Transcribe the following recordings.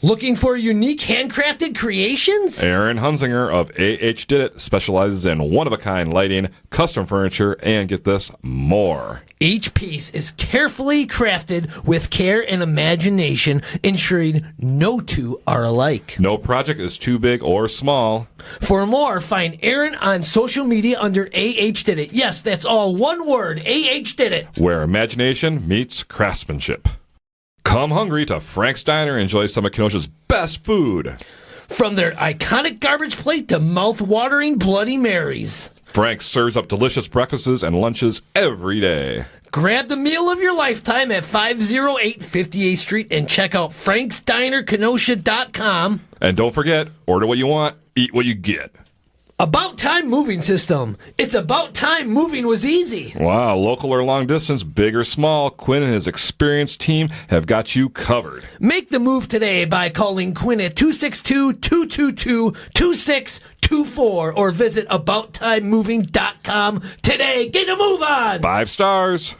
Looking for unique handcrafted creations? Aaron Hunzinger of AH Did It specializes in one-of-a-kind lighting, custom furniture, and get this, more. Each piece is carefully crafted with care and imagination, ensuring no two are alike. No project is too big or small. For more, find Aaron on social media under AH Did It. Yes, that's all one word, AH Did It. Where imagination meets craftsmanship. Come hungry to Frank's Diner and enjoy some of Kenosha's best food. From their iconic garbage plate to mouth-watering Bloody Marys. Frank serves up delicious breakfasts and lunches every day. Grab the meal of your lifetime at 508 58th Street and check out franksdinerkenosha.com. And don't forget, order what you want, eat what you get. About Time Moving System. It's about time moving was easy. Wow, local or long distance, big or small, Quinn and his experienced team have got you covered. Make the move today by calling Quinn at 262-222-2624 or visit abouttimemoving.com today. Get a move on! 5 stars.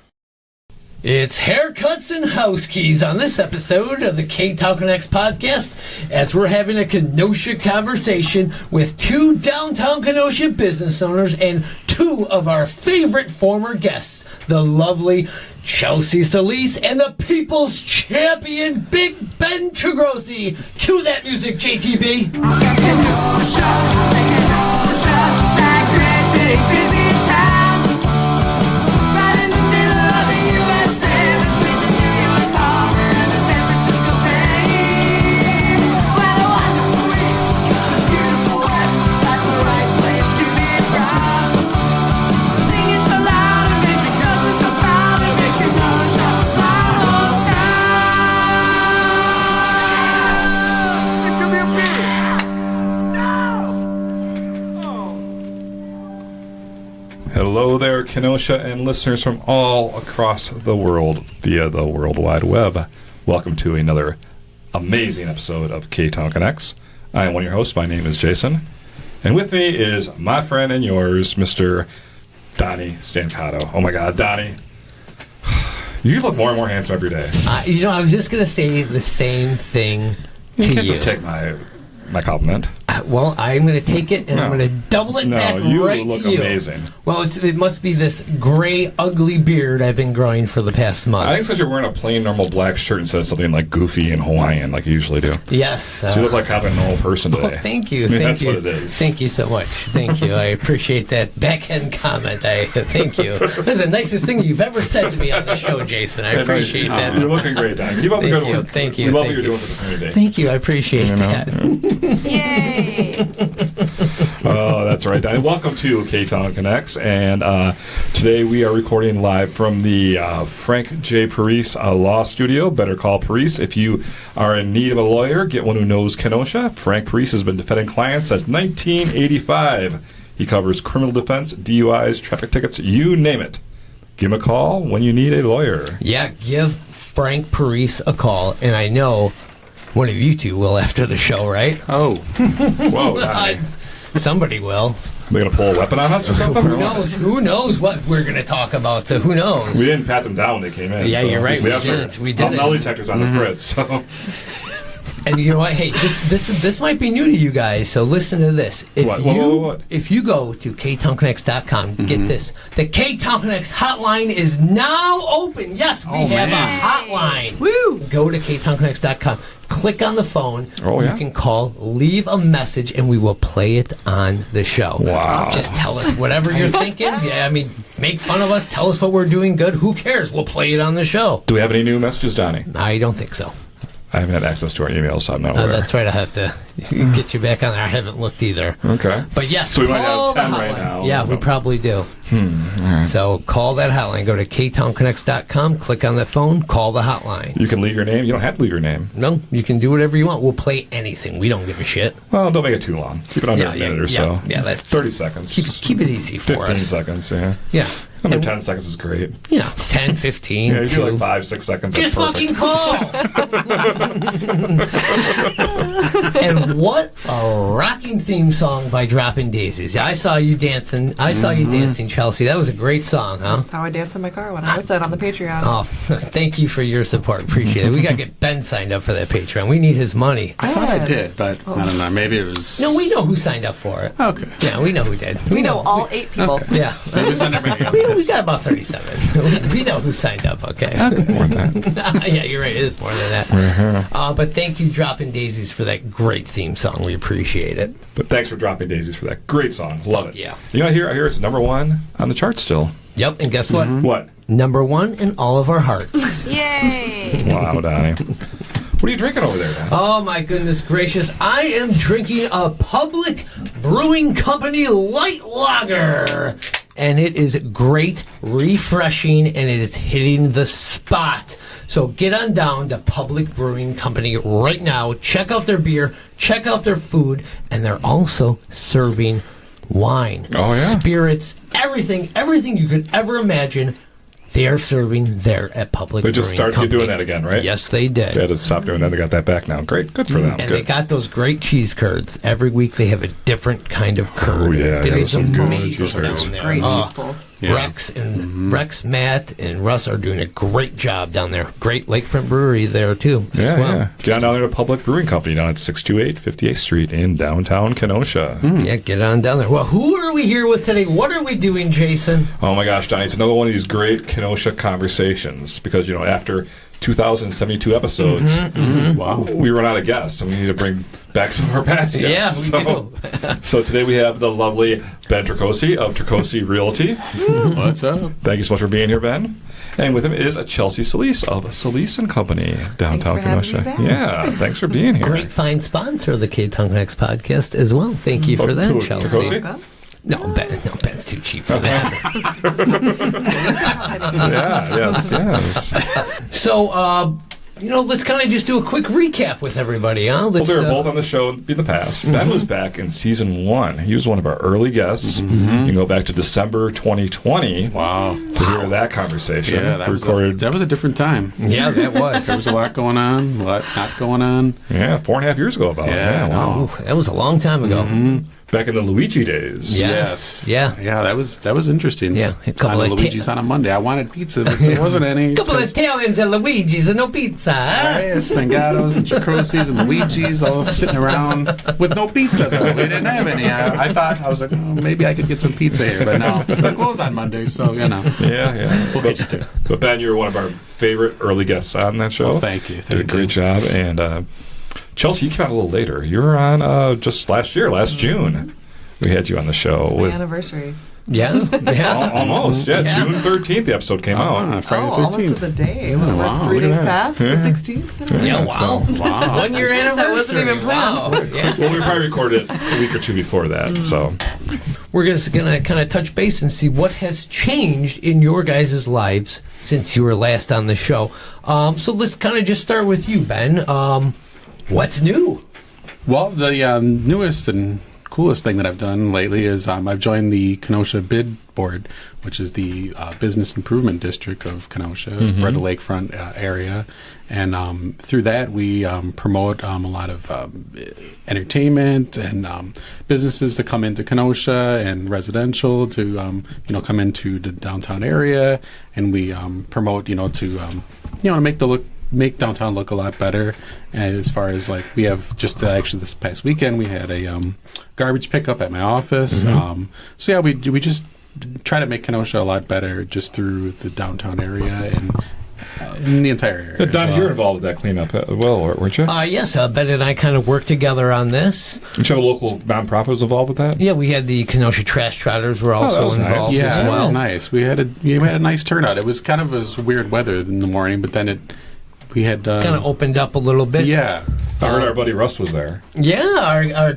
It's haircuts and house keys on this episode of the Ktown Connects podcast as we're having a Kenosha conversation with 2 downtown Kenosha business owners and 2 of our favorite former guests, the lovely Chelsea Sallese and the people's champion, Big Ben Trecroci. Cue that music, JTB. Hello there, Kenosha and listeners from all across the world via the World Wide Web. Welcome to another amazing episode of Ktown Connects. I am one of your hosts. My name is Jason. And with me is my friend and yours, Mr. Donny Stancato. Oh my God, Donny. You look more and more handsome every day. I was just going to say the same thing to you. You can't just take my compliment. Well, I'm going to take it and I'm going to double it back right to you. No, you look amazing. Well, it must be this gray, ugly beard I've been growing for the past month. I think it's because you're wearing a plain, normal black shirt instead of something like goofy and Hawaiian like you usually do. Yes. So you look like kind of a normal person today. Well, thank you. That's what it is. Thank you so much. Thank you. I appreciate that backhand comment. Thank you. That's the nicest thing you've ever said to me on the show, Jason. I appreciate that. You're looking great, Don. Keep up the good work. Thank you. We love what you're doing for the community. Thank you. I appreciate that. Yay! Oh, that's right, Donny. Welcome to Ktown Connects, and today we are recording live from the Frank J. Parise Law Studio. Better call Parise if you are in need of a lawyer. Get one who knows Kenosha. Frank Parise has been defending clients since 1985. He covers criminal defense, DUIs, traffic tickets, you name it. Give him a call when you need a lawyer. Yeah, give Frank Parise a call, and I know one of you 2 will after the show, right? Oh. Whoa, Donny. Somebody will. They're going to pull a weapon on us or something? Who knows what we're going to talk about? So who knows? We didn't pat them down when they came in. Yeah, so you're right. We didn't. Metal detectors on the fritz. So. And you know what? Hey, this might be new to you guys, so listen to this. If you go to ktownconnects.com, get this. The Ktown Connects hotline is now open. Yes, we have a hotline. Woo! Go to ktownconnects.com. Click on the phone. Oh, yeah? You can call, leave a message, and we will play it on the show. Wow. Just tell us whatever you're thinking. Yeah, I mean, make fun of us. Tell us what we're doing good. Who cares? We'll play it on the show. Do we have any new messages, Donny? I don't think so. I haven't had access to our emails, so I'm not aware. That's right. I have to get you back on there. I haven't looked either. Okay. But yes, so we might have 10 right now. Yeah, we probably do. All right. So call that hotline. Go to ktownconnects.com, click on that phone, call the hotline. You can leave your name. You don't have to leave your name. No, you can do whatever you want. We'll play anything. We don't give a shit. Well, don't make it too long. Keep it under a minute or so. Yeah, that's 30 seconds. Keep it easy for 15 us. seconds, yeah. Yeah. Under 10 seconds is great. 10, 15. Yeah, you do like 5, 6 seconds. Just fucking call! And What a rocking theme song by Dropping Daisies. I saw you dancing. Chelsea. That was a great song, huh? That's how I dance in my car when I listen on the Patreon. Oh, thank you for your support. Appreciate it. We got to get Ben signed up for that Patreon. We need his money. I thought I did, but I don't know. Maybe it was... No, we know who signed up for it. Okay. Yeah, we know who did. We know all 8 people. Okay. Yeah. Maybe it's not everybody else. We got about 37. We know who signed up, okay? More than that. Yeah, you're right. It is more than that. But thank you, Dropping Daisies, for that great theme song. We appreciate it. But thanks for Dropping Daisies for that great song. Love it. Yeah. You know, I hear it's number 1 on the chart still. Yep, and guess what? What? Number 1 in all of our hearts. Yay! Wow, Donny. What are you drinking over there, Donny? Oh, my goodness gracious. I am drinking a Public Brewing Company Light Lager. And it is great, refreshing, and it is hitting the spot. So get on down to Public Brewing Company right now. Check out their beer, check out their food, and they're also serving wine, Oh, yeah. spirits, everything you could ever imagine. They are serving there at Public They Brewing just started Company. doing that again, right? Yes, they did. They had to stop doing that. They got that back now. Great. Good for them. And Good. they got those great cheese curds. Every week they have a different kind of curd. Oh, yeah, It yeah, is those are good amazing cheese curds. down there. Great cheese bowl. Yeah. Rex, Matt, and Russ are doing a great job down there. Great lakefront brewery there, too, as Yeah, well. yeah. Get on down there to Public Brewing Company down at 628 58th Street in downtown Kenosha. Yeah, get on down there. Well, who are we here with today? What are we doing, Jason? Oh my gosh, Donny, it's another one of these great Kenosha conversations because, after 2,072 episodes, wow, we run out of guests, so we need to bring back some of our past guests. Yeah, we do. So today we have the lovely Ben Trecroci of Trecroci Realty. What's up? Thank you so much for being here, Ben. And with him is a Chelsea Sallese of Sallese & Company, downtown Thanks for Kenosha. having me back. Yeah, thanks for being here. Great fine sponsor of the Ktown Connects podcast as well. Thank you for that, who, Chelsea. Trecroci? No, Ben's too cheap for that. Yeah, yes. So, let's kind of just do a quick recap with everybody, huh? Well, they were both on the show in the past. Ben was back in season 1. He was one of our early guests. You can go back to December 2020 Wow. to hear that conversation. Yeah, that was a different time. Yeah, that was. There was a lot going on, a lot not going on. 4.5 years ago about it. Yeah, Wow. Ooh, that was a long time ago. Back in the Luigi days. Yes. Yeah. Yeah, that was interesting. Yeah, a couple Kind of of Luigi's on a Monday. I wanted pizza, but there wasn't any. Couple of Italians and Luigi's and no pizza. Huh? Right, Stancatos and Trecrocis and Luigi's all sitting around with no pizza, though. We didn't have any. I was like, maybe I could get some pizza here, but no. They're closed on Monday, so, Yeah. We'll get you to. But Ben, you were one of our favorite early guests on that show. Well, thank you. Did a great job. And Chelsea, you came out a little later. You were on just last June. We had you on the show My with anniversary. Yeah. almost. Yeah, Yeah. June 13th. The episode came out. Friday the 13th. Almost to the day. Oh, What, wow, 3 look at days that. past? The 16th? Yeah, wow. Wow. 1 year anniversary. That wasn't even planned. Wow. Yeah. Well, we probably recorded it a week or two before that. So We're just going to kind of touch base and see what has changed in your guys' lives since you were last on the show. So let's kind of just start with you, Ben. What's new? Well, the newest and coolest thing that I've done lately is I've joined the Kenosha Bid Board, which is the business improvement district of Kenosha, for the lakefront area. And through that, we promote a lot of entertainment and businesses to come into Kenosha and residential to come into the downtown area. And we promote to make downtown look a lot better. As far as we have just actually this past weekend we had a garbage pickup at my office. So yeah, we just try to make Kenosha a lot better just through the downtown area and in the entire area. Donny, you're involved with that cleanup as well, weren't you? Yes, Ben and I kind of worked together on this. Did you have a local nonprofit was involved with that? Yeah, we had the Kenosha Trash Trotters were that also was nice. involved Yeah, as that well. was nice. We had a nice turnout. It was kind of as weird weather in the morning, but then we had Kind of opened up a little bit. yeah. I heard our buddy Russ was there. Yeah, our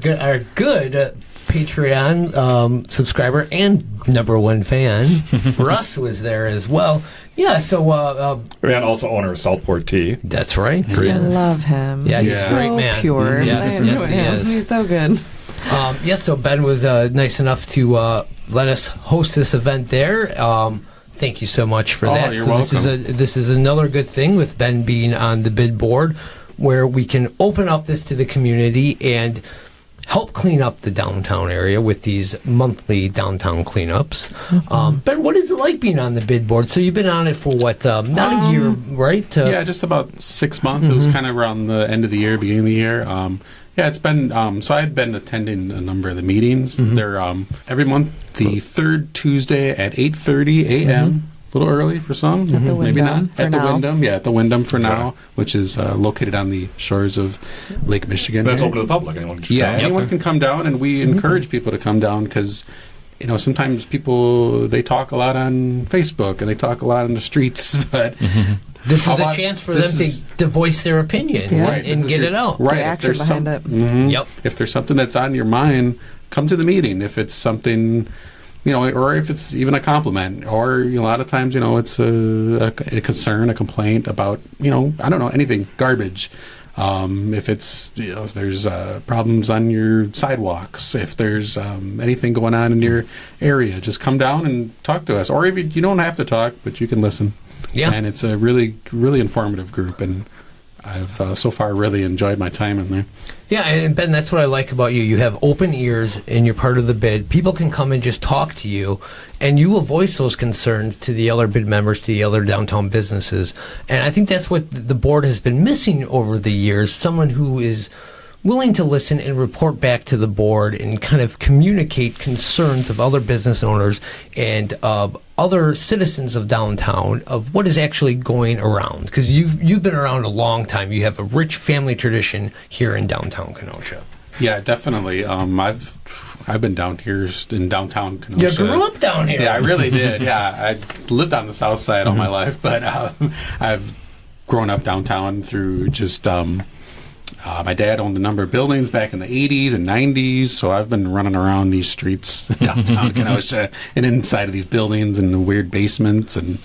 good Patreon subscriber and #1 fan, Russ was there as well. Yeah, so And also owner of Saltport Tea. that's right. I Yes. love him. Yeah, he's Yeah. a so great man. pure. Yes, I enjoy yes, he him. is. He's so good. Yes, so Ben was nice enough to let us host this event there. Thank you so much for that. You're so welcome. this is another good thing with Ben being on the bid board. where we can open up this to the community and help clean up the downtown area with these monthly downtown cleanups. Ben, what is it like being on the bid board? So you've been on it for what, not a year, right? Yeah, just about 6 months. It was kind of around the end of the year, beginning of the year. Yeah, it's been, so I've been attending a number of the meetings. They're every month, the third Tuesday at 8:30 a.m., a little early for some, At the maybe not. Wyndham for At the now. Wyndham, yeah, at the Wyndham for now, which is located on the shores of Lake Michigan. That's here. open to the public. Anyone can Yeah, come. anyone can come down, and we encourage people to come down because, you know, sometimes people, they talk a lot on Facebook and they talk a lot on the streets, but This How is a about- chance for this them is- to voice their opinion Yeah. and this is get your- it out. Right, The if action there's behind some- it. Mhm. Yep. If there's something that's on your mind, come to the meeting. If it's something, you know, or if it's even a compliment, or, you know, a lot of times, you know, it's a concern, a complaint about, you know, I don't know, anything, garbage. If it's, you know, if there's problems on your sidewalks, if there's anything going on in your area, just come down and talk to us. Or if you don't have to talk, but you can listen. Yeah. And it's a really, really informative group, and I've so far really enjoyed my time in there. Yeah, and Ben, that's what I like about you. You have open ears and you're part of the bid. People can come and just talk to you, and you will voice those concerns to the other bid members, to the other downtown businesses. And I think that's what the board has been missing over the years, someone who is willing to listen and report back to the board and kind of communicate concerns of other business owners and other citizens of downtown of what is actually going around. Because you've been around a long time. You have a rich family tradition here in downtown Kenosha. Yeah, definitely. I've been down here in downtown Kenosha. You grew up down here. Yeah, I really did. Yeah, I lived on the south side all my life, but I've grown up downtown through just. My dad owned a number of buildings back in the 80s and 90s, so I've been running around these streets downtown Kenosha and inside of these buildings and the weird basements and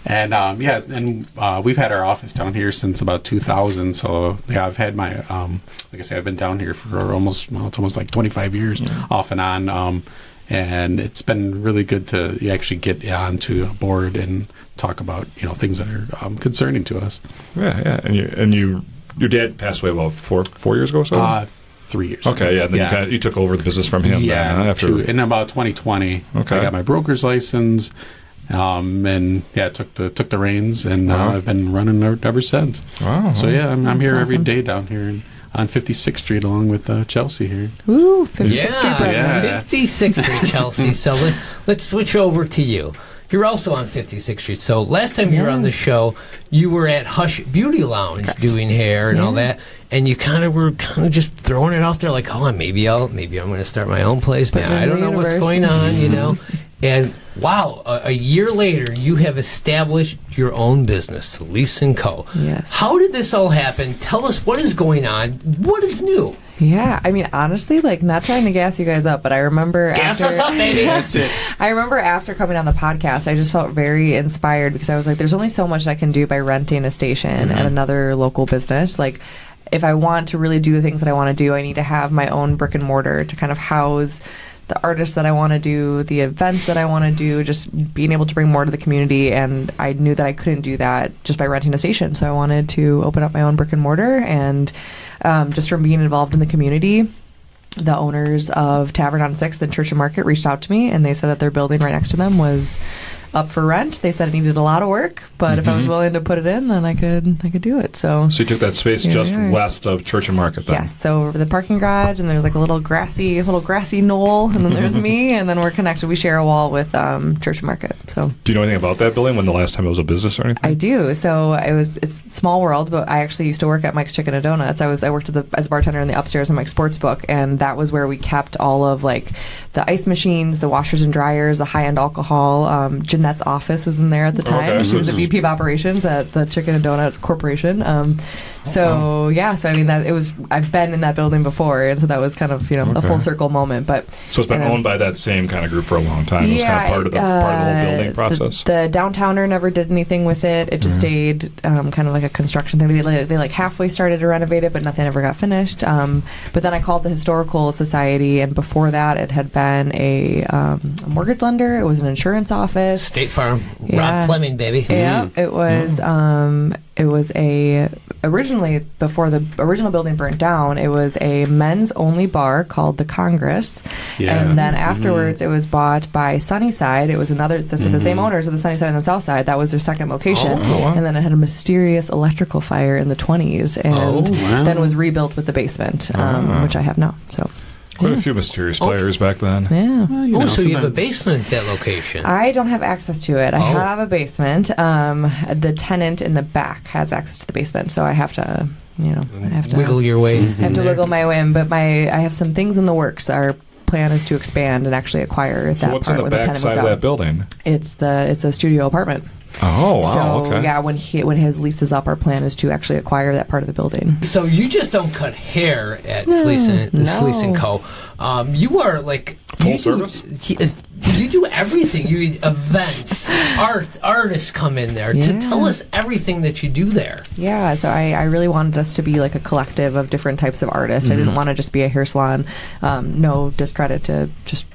we've had our office down here since about 2000. So yeah, I've had my like I say, I've been down here for it's almost like 25 years off and on. And it's been really good to actually get onto a board and talk about, you know, things that are concerning to us. Yeah. And your dad passed away about four years ago or so? 3 years. Okay, yeah. Then you took over the business from him. Yeah, then, after in about 2020. Okay. I got my broker's license, and took the reins, and I've been running ever since. Wow. So yeah, I'm here every awesome. day down here on 56th Street, along with Chelsea here. Ooh, 56th Street, Brother. Yeah. 56th Street, Chelsea. So let's switch over to you. You're also on 56th Street. So last time you were on the show, you were at Hush Beauty Lounge doing hair and all that, and you were just throwing it out there like, oh, maybe I'm going to start my own place, but I don't know what's going on, you know. And wow, a year later, you have established your own business, Sallese & Co. Yes. How did this all happen? Tell us what is going on. What is new? Yeah, I mean, honestly, like, not trying to gas you guys up, but I remember Gas after, us up, baby. That's it. I remember after coming on the podcast, I just felt very inspired because I was like, there's only so much I can do by renting a station at another local business. Like, if I want to really do the things that I want to do, I need to have my own brick and mortar to kind of house the artists that I want to do, the events that I want to do, just being able to bring more to the community. And I knew that I couldn't do that just by renting a station. So I wanted to open up my own brick and mortar. And just from being involved in the community, the owners of Tavern on 6th and Church and Market reached out to me, and they said that their building right next to them was up for rent. They said it needed a lot of work, but if I was willing to put it in, then I could do it. So you took that space Here just we are. west of Church and Market then? yes, so the parking garage, and there's like a little grassy knoll, and then there's me, and then we're connected. We share a wall with Church and Market. So Do you know anything about that building? When the last time it was a business or anything? I do. So it's a small world, but I actually used to work at Mike's Chicken and Donuts. I worked as a bartender in the upstairs of Mike's Sportsbook, and that was where we kept all of like the ice machines, the washers and dryers, the high-end alcohol. Jeanette's office was in there at the time. Okay. She was the VP of operations at the Chicken and Donut Corporation. So I mean I've been in that building before, and so that was kind of a full circle moment. But So it's been owned by that same kind of group for a long time. It was kind of part of the whole building process. The downtowner never did anything with it. It just stayed kind of like a construction thing. They like halfway started to renovate it, but nothing ever got finished. But then I called the Historical Society, and before that, it had been a mortgage lender. It was an insurance office. State Farm. Yeah. Rob Fleming, baby. Yeah, it was. originally, before the original building burnt down, it was a men's only bar called the Congress. Yeah. And then afterwards it was bought by Sunnyside. It was the same owners of the Sunnyside and the South Side. That was their second location. Oh, wow. And then it had a mysterious electrical fire in the 20s and then was rebuilt with the basement, which I have now. So Quite a few mysterious fires back then. yeah. So you have a basement at that location. I don't have access to it. I have a basement. The tenant in the back has access to the basement, so I have to, Wiggle your way. I have to wiggle my way in. But I have some things in the works. Our plan is to expand and actually acquire that So what's part in the when back tenant side moves of out. that building? It's a studio apartment. Oh, wow. So okay. yeah, when his lease is up, our plan is to actually acquire that part of the building. So you just don't cut hair at No. Sallese & Co. You are like Full service? You do everything. You events, artists come in there to Yeah. tell us everything that you do there. Yeah, so I really wanted us to be like a collective of different types of artists. I didn't want to just be a hair salon. No discredit to just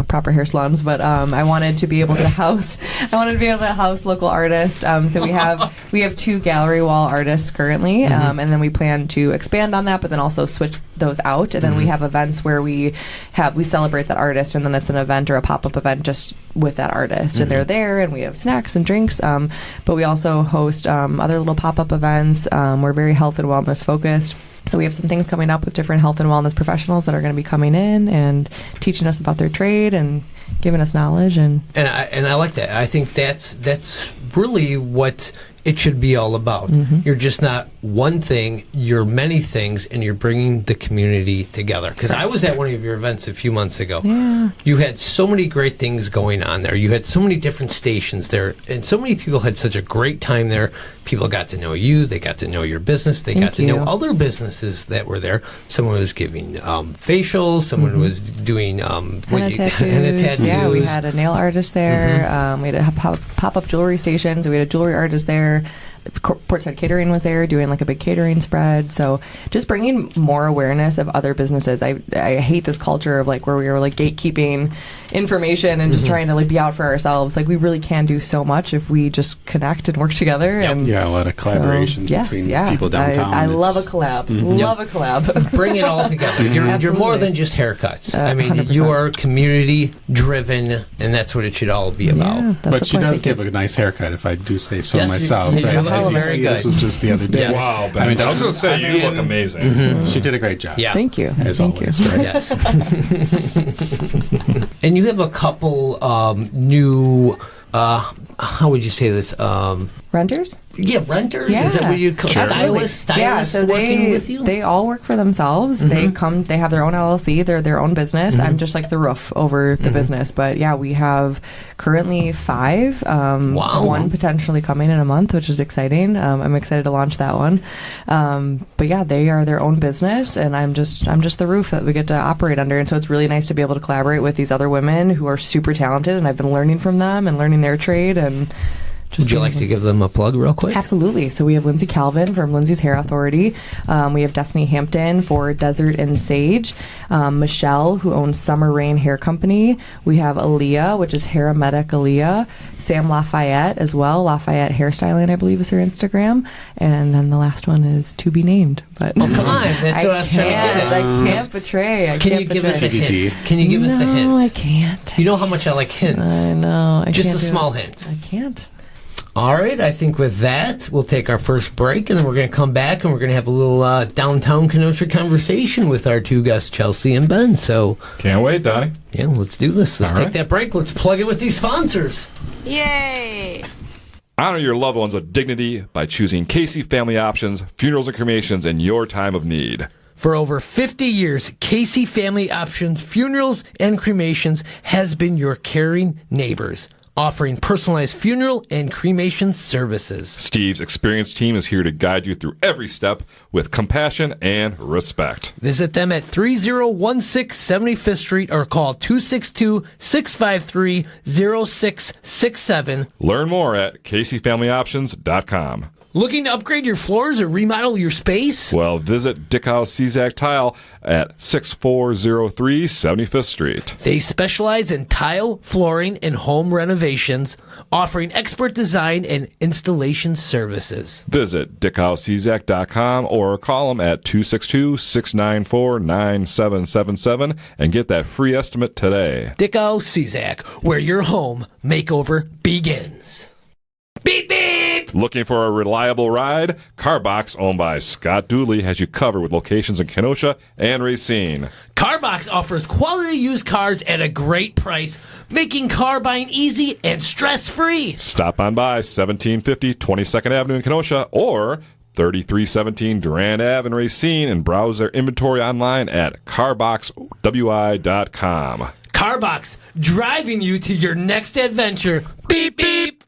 proper hair salons, but I wanted to be able to house local artists. So we have 2 gallery wall artists currently, and then we plan to expand on that, but then also switch those out. And then we have events where we celebrate that artist, and then it's an event or a pop-up event just with that artist, and they're there, and we have snacks and drinks. But we also host other little pop-up events. We're very health and wellness focused. So we have some things coming up with different health and wellness professionals that are going to be coming in and teaching us about their trade and giving us knowledge. And I like that. I think that's really what it should be all about. You're just not one thing, you're many things, and you're bringing the community together. Because I was at one of your events a few months ago. Yeah. You had so many great things going on there. You had so many different stations there, and so many people had such a great time there. People got to know you, they got to know your business, they got to know other businesses that were there. Someone was giving facials, someone was doing henna tattoos. Yeah, we had a nail artist there. We had a pop-up jewelry station, so we had a jewelry artist there. Portside Catering was there doing like a big catering spread. So just bringing more awareness of other businesses. I hate this culture of like where we were like gatekeeping information and just trying to like be out for ourselves. Like we really can do so much if we just connect and work together. Yep. And Yeah, a lot of collaborations between people downtown. I love a collab. Love a collab. Bring it all together. You're more than just haircuts. I mean, 100%. you are community driven, and that's what it should all be about. Yeah, that's But the she point. does give a nice haircut, if I do say so Yes, myself. you look As you very see, good. this was just the other day. Yes. Wow, Ben. I was going to say, you look amazing. She did a great job. Yeah. Thank you. As Thank always. you. Right? Yes. And you have a couple new, how would you say this? Renters? Yeah, renters? Yeah. Is that what you call Absolutely. stylists so working with you? they all work for themselves. They have their own LLC, they're their own business. I'm just like the roof over the business. But yeah, we have currently 5. Wow. One potentially coming in a month, which is exciting. I'm excited to launch that one. But yeah, they are their own business, and I'm just the roof that we get to operate under. And so it's really nice to be able to collaborate with these other women who are super talented, and I've been learning from them and learning their trade. And Would you like to give them a plug real quick? Absolutely. So we have Lindsay Calvin from Lindsay's Hair Authority. We have Destiny Hampton for Desert and Sage. Michelle, who owns Summer Rain Hair Company. We have Aaliyah, which is Hairomedic Aaliyah. Sam Lafayette as well. Lafayette Hairstyling, I believe, is her Instagram. And then the last one is to be named. But Oh, come on. That's what I was trying to get at. I can't betray. Can you give us a CBT. hint? Can you give us a hint? No, I can't. You know how much I like hints. I know. I Just can't a do small it. hint. I can't. All right, I think with that, we'll take our first break, and then we're going to come back, and we're going to have a little Downtown Kenosha conversation with our 2 guests, Chelsea and Ben. So, Can't wait, Donny. yeah, let's do this. Let's All take right. that break. Let's plug it with these sponsors. Yay! Honor your loved ones with dignity by choosing Casey Family Options, funerals and cremations in your time of need. For over 50 years, Casey Family Options Funerals and Cremations has been your caring neighbors, offering personalized funeral and cremation services. Steve's experienced team is here to guide you through every step with compassion and respect. Visit them at 3016 75th Street or call 262-653-0667. Learn more at CaseyFamilyOptions.com. Looking to upgrade your floors or remodel your space? Well, visit Dickhouse Czak Tile at 6403 75th Street. They specialize in tile, flooring, and home renovations, offering expert design and installation services. Visit DickHouseCzak.com or call them at 262-694-9777 and get that free estimate today. Dicko Czak, where your home makeover begins. Beep, beep! Looking for a reliable ride? Carbox, owned by Scott Dooley, has you covered with locations in Kenosha and Racine. Carbox offers quality used cars at a great price, making car buying easy and stress-free. Stop on by 1750 22nd Avenue in Kenosha or 3317 Durand Ave in Racine and browse their inventory online at carboxwi.com. Carbox, driving you to your next adventure. Beep, beep!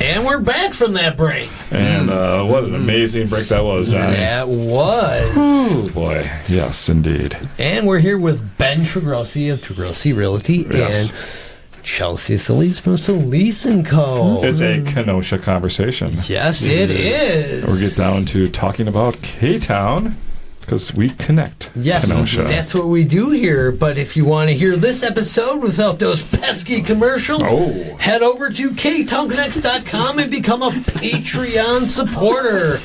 And we're back from that break. And what an amazing break that was, Donny. That was. Oh, boy. Yes, indeed. And we're here with Ben Trecroci of Trecroci Realty Yes. and Chelsea Sallese from Sallese & Co. It's a Kenosha conversation. Yes, it is. We'll get down to talking about Ktown because we connect Kenosha. That's what we do here. But if you want to hear this episode without those pesky commercials, head over to KTownConnects.com and become a Patreon supporter.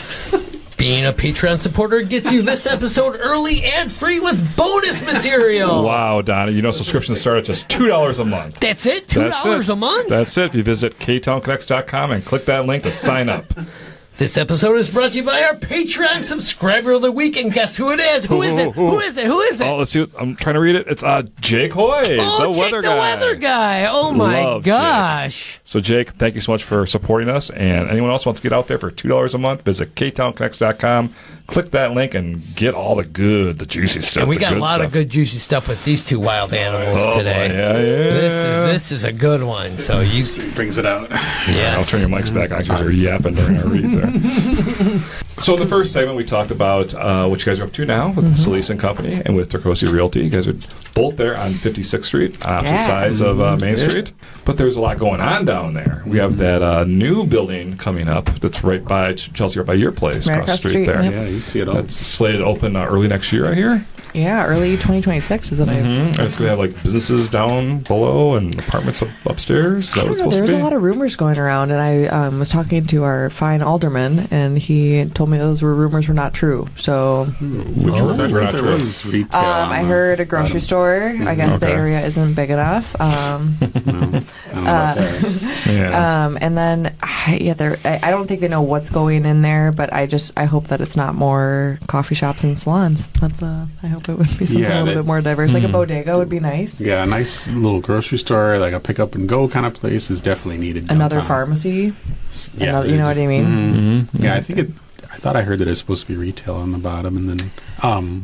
Being a Patreon supporter gets you this episode early and free with bonus material. Wow, Donny. You know, subscriptions start at just $2 a month. That's it? $2 a month? That's it. If you visit KTownConnects.com and click that link to sign up. This episode is brought to you by our Patreon subscriber of the week, and guess who it is? Who is it? Who is it? Who is it? Oh, let's see. I'm trying to read it. It's Jake Hoy, Jake, weather guy. the weather guy. Oh, my Love gosh. Jake. So, Jake, thank you so much for supporting us. And anyone else wants to get out there for $2 a month, visit KTownConnects.com. Click that link and get all the juicy stuff. And we got a lot of good, juicy stuff with these two wild animals today. Yeah. This is a good one. So you brings it out. Yes. I'll turn your mics back on because you're yapping during our read there. So in the first segment, we talked about what you guys are up to now with the Sallese & Company and with Trecroci Realty. You guys are both there on 56th Street, opposite sides of Main Street. But there's a lot going on down there. We have that new building coming up that's right by Chelsea, right by your place, Right across the street there. yep. Yeah, you see it all. That's slated to open early next year, I hear. Yeah, early 2026 is what I've. And it's going to have like businesses down below and apartments upstairs. Is that what it's supposed There was to be? a lot of rumors going around, and I was talking to our fine alderman, and he told me those rumors were not true. So Which rumors were not There true? was retail. I heard a grocery store. I guess the Okay. area isn't big enough. No, I don't know about that. Yeah. And then, I don't think they know what's going in there, but I hope that it's not more coffee shops and salons. That's I hope it would be something a little bit more diverse. Like a bodega would be nice. Yeah, a nice little grocery store, like a pick up and go kind of place is definitely needed. Another downtown. pharmacy. Yeah, You know what I mean? Yeah, I thought I heard that it's supposed to be retail on the bottom and then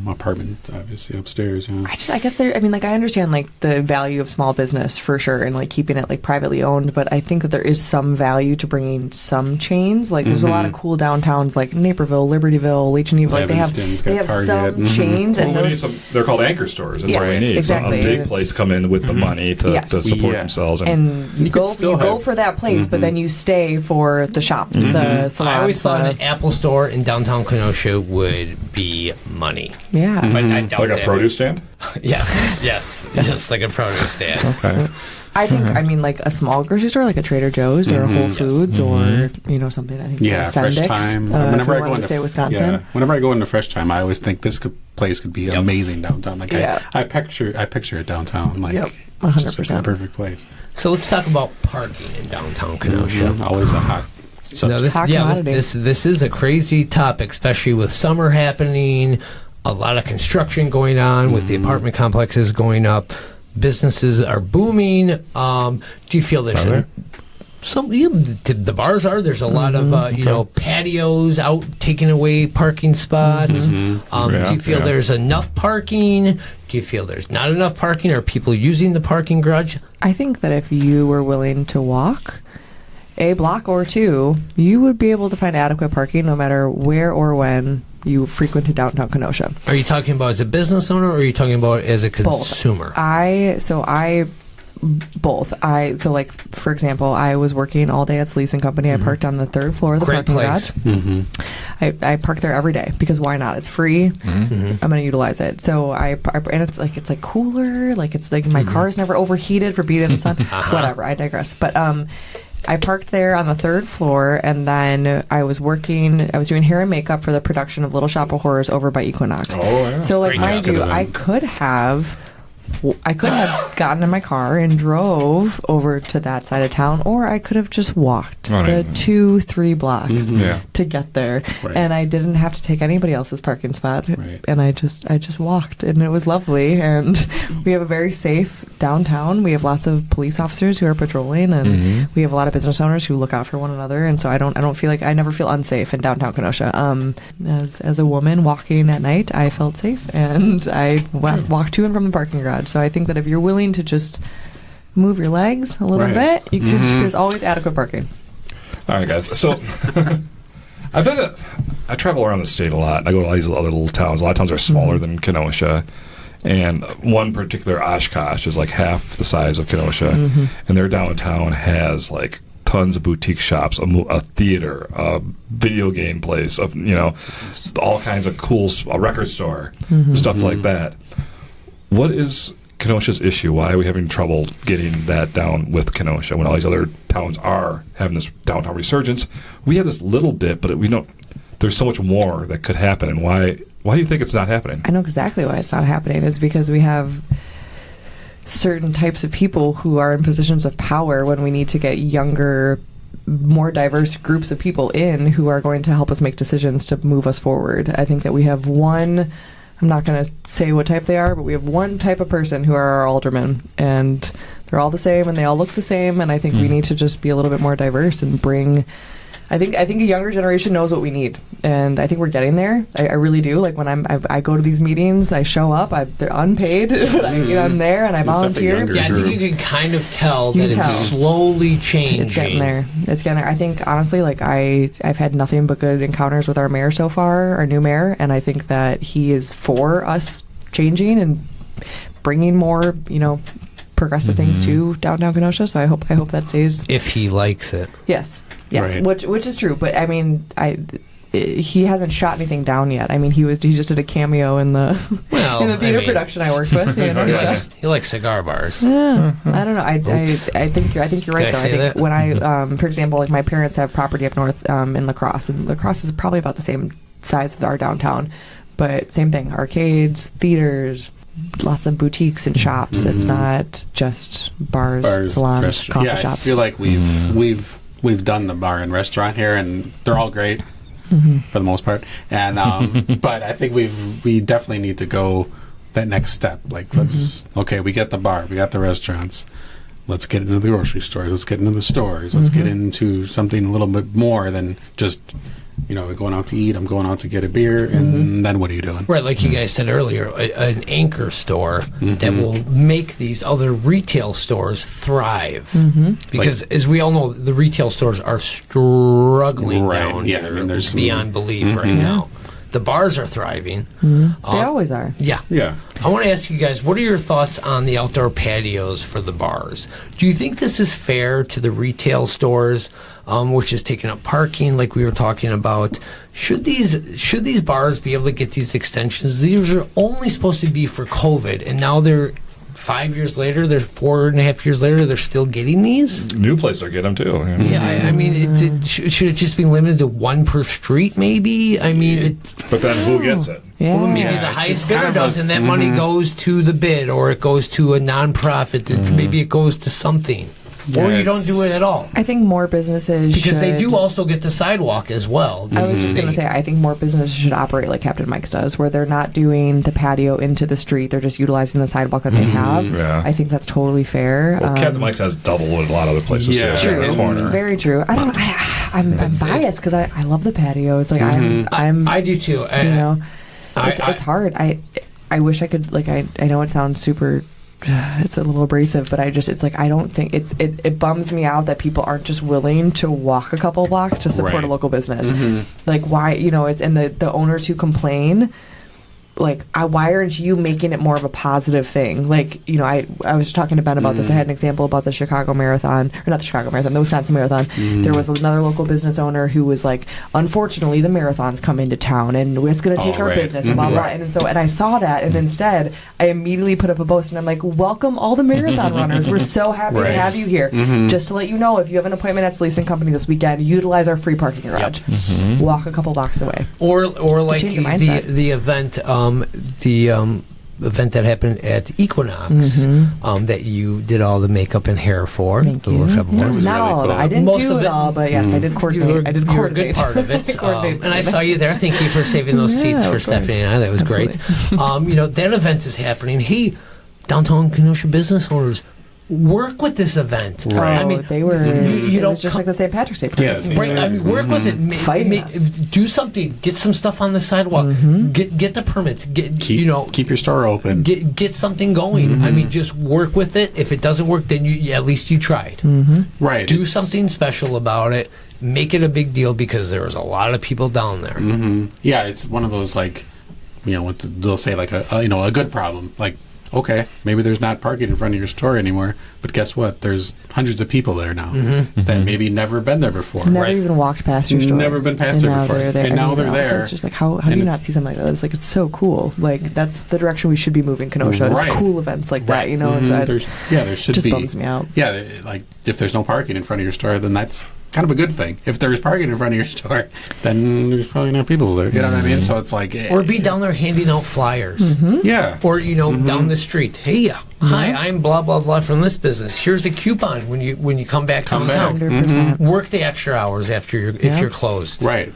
apartment obviously upstairs. Yeah. I guess I understand like the value of small business for sure and like keeping it like privately owned, but I think that there is some value to bringing some chains. Like there's a lot of cool downtowns like Naperville, Libertyville, H&E. Like they have Target. some chains and Well, we need those. some, they're called anchor stores. That's what Yes, we need. exactly. So a big And place come in with the money to support Yeah. themselves. And you could go still have- for that place, but then you stay for the shops, the salons. I always thought an Apple store in downtown Kenosha would be money. yeah. But I doubt like a that. produce stand? Yes, like a produce stand. Okay. I think like a small grocery store, like a Trader Joe's or a Whole Foods or something. I think Fresh Sendik's, Time. Whenever I go into state Wisconsin. Whenever I go into Fresh Time, I always think this place could be amazing downtown. Like I picture it downtown. Like it's just like 100%. the perfect place. So let's talk about parking in downtown Kenosha. Always a hot. Now, Hot commodity. this is a crazy topic, especially with summer happening, a lot of construction going on with the apartment complexes going up. Businesses are booming. Do you feel there's the bars are? There's a lot of patios out taking away parking spots. Do you feel there's enough parking? Do you feel there's not enough parking? Are people using the parking garage? I think that if you were willing to walk a block or two, you would be able to find adequate parking no matter where or when you frequented downtown Kenosha. Are you talking about as a business owner or are you talking about as a consumer? I Both. For example, I was working all day at Sallese and Company. I parked on the third floor of the Great parking place. garage. I park there every day because why not? It's free. I'm going to utilize it. So and it's like cooler. Like it's like my car's never overheated for being in the sun. Whatever. I digress. But I parked there on the third floor, and then I was doing hair and makeup for the production of Little Shop of Horrors over by Equinox. Oh, yeah. So like Great mind job. you, I could have gotten in my car and drove over to that side of town, or I could have just walked the 2-3 blocks to get there. Right. And I didn't have to take anybody else's parking spot. Right. And I just walked, and it was lovely. And we have a very safe downtown. We have lots of police officers who are patrolling, and we have a lot of business owners who look out for one another. And so I don't feel like I never feel unsafe in downtown Kenosha. As a woman walking at night, I felt safe, and I walked to and from the parking garage. So I think that if you're willing to just move your legs a little bit, you can, there's always adequate parking. All right, guys. So I travel around the state a lot, and I go to all these other little towns. A lot of towns are smaller than Kenosha, and one particular Oshkosh is like half the size of Kenosha, and their downtown has like tons of boutique shops, a theater, a video game place, all kinds of cool, a record store, stuff like that. What is Kenosha's issue? Why are we having trouble getting that down with Kenosha when all these other towns are having this downtown resurgence? We have this little bit, but we don't. There's so much more that could happen, and why do you think it's not happening? I know exactly why it's not happening. It's because we have certain types of people who are in positions of power when we need to get younger, more diverse groups of people in who are going to help us make decisions to move us forward. I think that we have one. I'm not going to say what type they are, but we have one type of person who are our aldermen, and they're all the same, and they all look the same, and I think we need to just be a little bit more diverse and bring... I think a younger generation knows what we need, and I think we're getting there. I really do. Like when I go to these meetings, I show up. They're unpaid, but I'm there and I volunteer. Yeah, I think you can kind of tell that it's slowly changing. It's getting there. I think honestly, like I've had nothing but good encounters with our mayor so far, our new mayor, and I think that he is for us changing and bringing more, progressive things to downtown Kenosha. So I hope that stays. If he likes it. Yes, Right. which is true. But I mean, he hasn't shot anything down yet. I mean, he just did a cameo in the theater production I worked with. He likes cigar bars. Yeah, I don't know. I think you're right though. I think when I, for example, like my parents have property up north in La Crosse, and La Crosse is probably about the same size as our downtown, but same thing: arcades, theaters. Lots of boutiques and shops. It's not just bars salons, coffee shops. I feel like we've done the bar and restaurant here, and they're all great for the most part. And but I think we definitely need to go that next step. Like we get the bar, we got the restaurants. Let's get into the grocery stores. Let's get into the stores. Let's get into something a little bit more than just. We're going out to eat, I'm going out to get a beer, and then what are you doing? Right, like you guys said earlier, an anchor store that will make these other retail stores thrive. Because as we all know, the retail stores are struggling down here. I mean, there's beyond belief right now. The bars are thriving. They always are. Yeah. I want to ask you guys, what are your thoughts on the outdoor patios for the bars? Do you think this is fair to the retail stores, which is taking up parking, like we were talking about? Should these bars be able to get these extensions? These are only supposed to be for COVID, and now they're 5 years later, they're 4.5 years later, they're still getting these? New place are getting them too. Yeah, I mean, should it just be limited to one per street, maybe? I mean, but then who gets it? Yeah. Well, maybe the highest bidder does, and that money goes to the bid, or it goes to a nonprofit. Maybe it goes to something. Or you don't do it at all. I think more businesses because they do also get the sidewalk as well. I was just going to say, I think more businesses should operate like Captain Mike's does, where they're not doing the patio into the street. They're just utilizing the sidewalk that they have. Yeah. I think that's totally fair. Well, Captain Mike's has double what a lot of other places do. True. In the corner. Very true. I don't know. I'm biased because I love the patios. Like I do too. It's hard. I wish I could. Like I know it sounds super. It's a little abrasive, but it's like I don't think it bums me out that people aren't just willing to walk a couple blocks to support a local business. Like why it's and the owners who complain, like, why aren't you making it more of a positive thing? Like, you know, I was talking to Ben about this. I had an example about the Chicago Marathon, or not the Chicago Marathon, the Wisconsin Marathon. There was another local business owner who was like, unfortunately, the marathon's come into town, and it's going to take our business, and blah, blah. And I saw that, and instead, I immediately put up a post, and I'm like, welcome all the marathon runners. We're so happy to have you here. Just to let you know, if you have an appointment at Sallese & Company this weekend, utilize our free parking garage. Walk a couple blocks away. Or like the event, event that happened at Equinox, that you did all the makeup and hair for. Thank you. Workshop Not was all really of it. cool. I didn't Most do of it all, but yes, I did coordinate. You were a good part of it. And I saw you there. Thank you for saving those seats for Stephanie and I. That was great. You know, that event is happening. Hey, Downtown Kenosha business owners, work with this event. Right. I mean, they were. You it know, was just like the St. Patrick's Day. Right. I mean, work with it. Do something. Get some stuff on the sidewalk. Get the permits. Keep your store open. Get something going. I mean, just work with it. If it doesn't work, then at least you tried. Right. Do something special about it. Make it a big deal because there's a lot of people down there. Yeah, it's one of those, like, you know, what they'll say, like a good problem. Like, okay, maybe there's not parking in front of your store anymore, but guess what? There's hundreds of people there now that maybe never been there before. Never even walked past your store. Never been past it before. And now they're there. So it's just like, how do you not see something like that? It's like, it's so cool. Like, that's the direction we should be moving Kenosha. It's cool events like that, you know? There should be. Just bums me out. Yeah, like, if there's no parking in front of your store, then that's kind of a good thing. If there's parking in front of your store, then there's probably not people there. You know what I mean? So it's like... Or be down there handing out flyers. Yeah. Or, you know, down the street. Hey, hi, I'm blah, blah, blah from this business. Here's a coupon when you come back downtown. 100%. Work the extra hours after if you're closed. Right.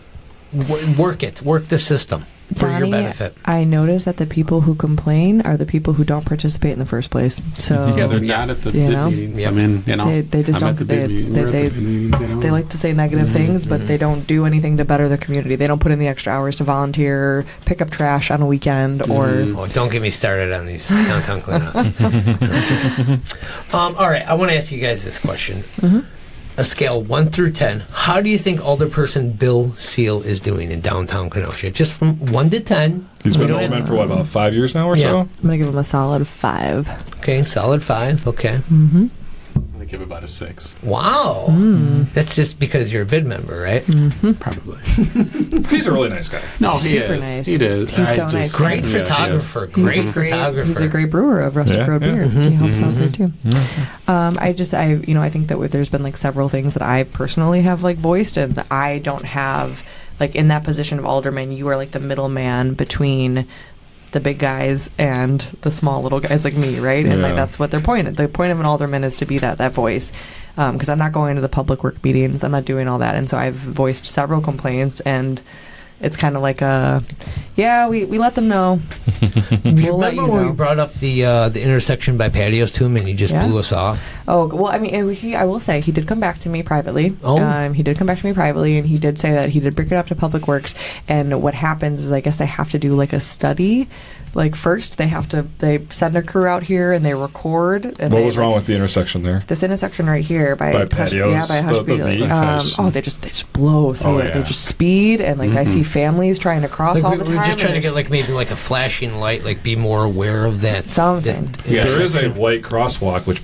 Work it. Work the system for Donny, your benefit. I notice that the people who complain are the people who don't participate in the first place. So yeah, they're not at the bid meetings. Yep. I mean, you know, they just don't. They like to say negative things, but they don't do anything to better the community. They don't put in the extra hours to volunteer, pick up trash on a weekend, or. Oh, don't get me started on these downtown cleanups. All right, I want to ask you guys this question. A scale 1 through 10, how do you think Alderperson Bill Seal is doing in downtown Kenosha? Just from 1 to 10. He's been alderman for what, about 5 years now or so? I'm going to give him a solid 5. Okay, solid 5. Okay. I'm going to give about a 6. Wow. That's just because you're a bid member, right? Probably. He's a really nice guy. No, he Super is. nice. He is. He's so nice. Great photographer. Great photographer. He's a great brewer of Rustic Road beer. He helps out there too. I think that there's been like several things that I personally have like voiced, and I don't have like in that position of alderman. You are like the middleman between the big guys and the small little guys like me, right? And like that's what their point. The point of an alderman is to be that voice. Because I'm not going to the public work meetings. I'm not doing all that, and so I've voiced several complaints, and it's kind of like we let them know. We'll remember when we brought up the intersection by patios to him, and he just blew us off? Oh, well, I mean, I will say, he did come back to me privately. Oh. He did come back to me privately, and he did say that he did bring it up to Public Works, and what happens is I guess they have to do like a study. Like first, they send a crew out here and they record. And what was wrong with the intersection there? This intersection right here by patios, by Hush Beauty. They just blow through it. Yeah. They just speed, and like I see families trying to cross all the time. We're just trying to get like maybe like a flashing light, like be more aware of that. Something. There is a white crosswalk which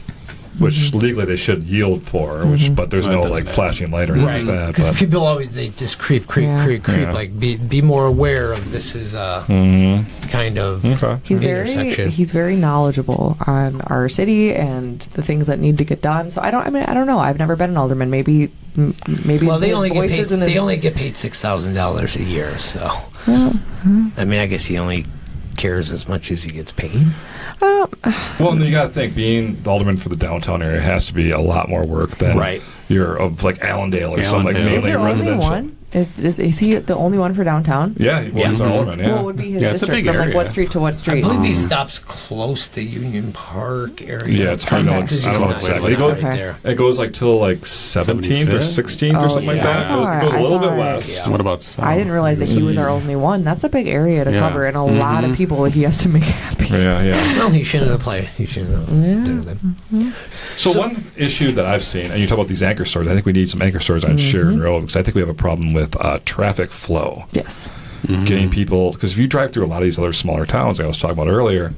legally they should yield for, but there's no like flashing light or anything like that. Because people always they just creep. Yeah. Like be more aware of this is kind of intersection. He's very knowledgeable on our city and the things that need to get done. So I don't know. I've never been an alderman. Maybe. Well, they only get paid. They only get paid $6,000 a year. So I mean, I guess he only cares as much as he gets paid. Well, and you got to think, being the alderman for the downtown area has to be a lot more work than you're of like Allendale or something like mainly residential. Only one? Is he the only one for downtown? Yeah, he's our alderman. Yeah. What would be his it's district? a big From area. like what street to what street? I believe he stops close to Union Park area. Yeah, it's hard to know. I don't know exactly. It goes like till like 17th or 16th or something like that. It goes a little bit west. What about south? I didn't realize that he was our only one. That's a big area to cover, and a lot of people that he has to make happy. Yeah. Well, he shouldn't have played. He shouldn't have done that. So one issue that I've seen, and you talk about these anchor stores, I think we need some anchor stores on Sheridan Road because I think we have a problem with traffic flow. Yes. getting people, because if you drive through a lot of these other smaller towns I was talking about earlier,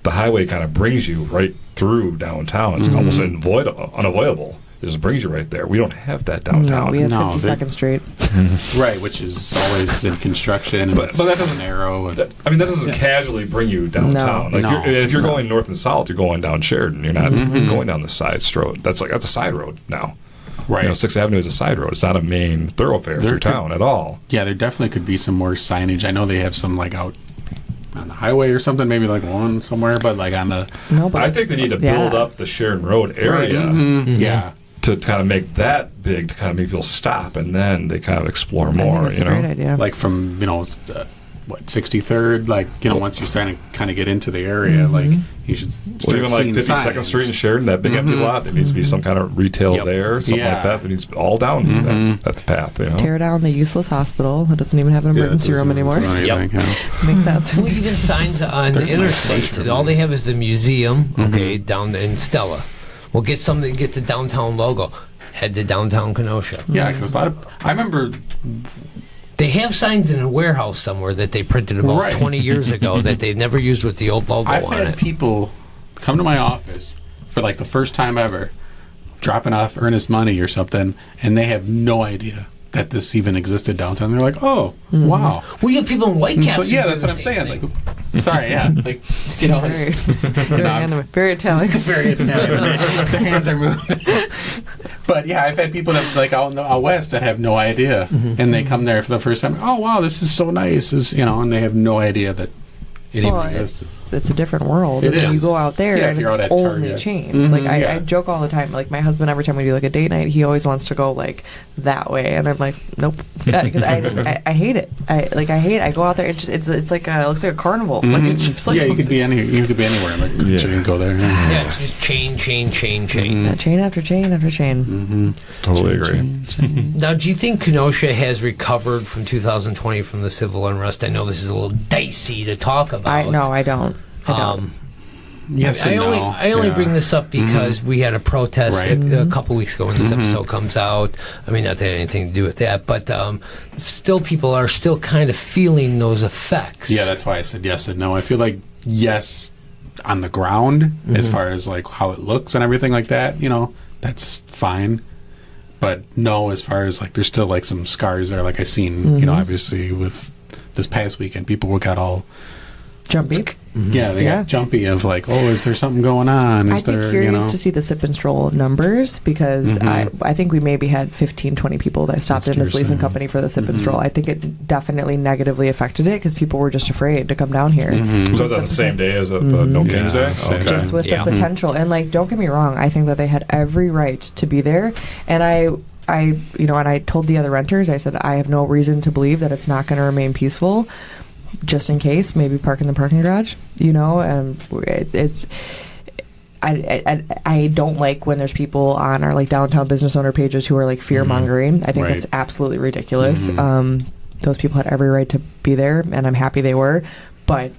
the highway kind of brings you right through downtown. It's almost unavoidable. It just brings you right there. We don't have that downtown. No, we have 52nd Street. Right, which is always in construction. And but that doesn't narrow. That doesn't casually bring you downtown. No. Like if you're going north and south, you're going down Sheridan. You're not going down the side road. That's a side road now. Right. 6th Avenue is a side road. It's not a main thoroughfare through town at all. Yeah, there definitely could be some more signage. I know they have some like out on the highway or something, maybe like one somewhere, but like on the... No, but I think they need to build up the Sheridan Road area. Right. Yeah. To kind of make that big, to kind of make people stop, and then they kind of explore I think more. that's a great idea. Like from, 63rd, like, once you're starting to kind of get into the area, like, you should start even like seeing 52nd signs. Street in Sheridan, that big empty lot, there needs to be some kind of retail there, something like that. There needs to be all down that's path, Tear down the useless hospital. It doesn't even have an emergency room anymore. Anything, Yep. I think that's... Well, even signs on the interstate. All they have is the museum, down in Stella. We'll get something, get the downtown logo. Head to Downtown Kenosha. Yeah, because I remember... They have signs in a warehouse somewhere that they printed about 20 years ago that they've never used with the old logo I've on had it. people come to my office for like the first time ever, dropping off earnest money or something, and they have no idea that this even existed downtown. They're like, "Oh, wow." Well, you have people in Whitecaps. So yeah, who do that's the what I'm same saying. thing. Like, sorry, yeah, like very Italian. very Italian. The hands are moving. But yeah, I've had people that like out west that have no idea, and they come there for the first time. Oh wow, this is so nice, and they have no idea that it even existed. It's a different world. It And is. You go out there Yeah, if and you're out it's at only Target. chains. Like yeah. I joke all the time. Like my husband, every time we do like a date night, he always wants to go like that way, and I'm like, nope, because I hate it. I go out there. It's like it looks like a carnival. Like it's just like You could be anywhere. Like you can go there. Yeah, it's just chain. chain after chain after chain. Totally agree. Now, do you think Kenosha has recovered from 2020 from the civil unrest? I know this is a little dicey to talk about. I don't. Yes, I only bring this up because we had a protest a couple weeks ago when this episode comes out. I mean, not that it had anything to do with that, but still people are still kind of feeling those effects. Yeah, that's why I said yes and no. I feel like yes on the ground as far as like how it looks and everything like that, that's fine. But no, as far as like there's still like some scars there, like I seen, obviously with this past weekend, people got all Jumpy. Yeah, they got jumpy of like, oh, is there something going on? I'd be curious to see the sip and stroll numbers because I think we maybe had 15, 20 people that stopped in this leasing company for the sip and stroll. I think it definitely negatively affected it because people were just afraid to come down here. Was that the same day as the No Kings Day? Okay. Just with the potential. And like, don't get me wrong, I think that they had every right to be there. And I told the other renters, I said, I have no reason to believe that it's not going to remain peaceful. Just in case, maybe park in the parking garage, and I don't like when there's people on our like downtown business owner pages who are like fear mongering. I think that's absolutely ridiculous. Those people had every right to be there, and I'm happy they were. But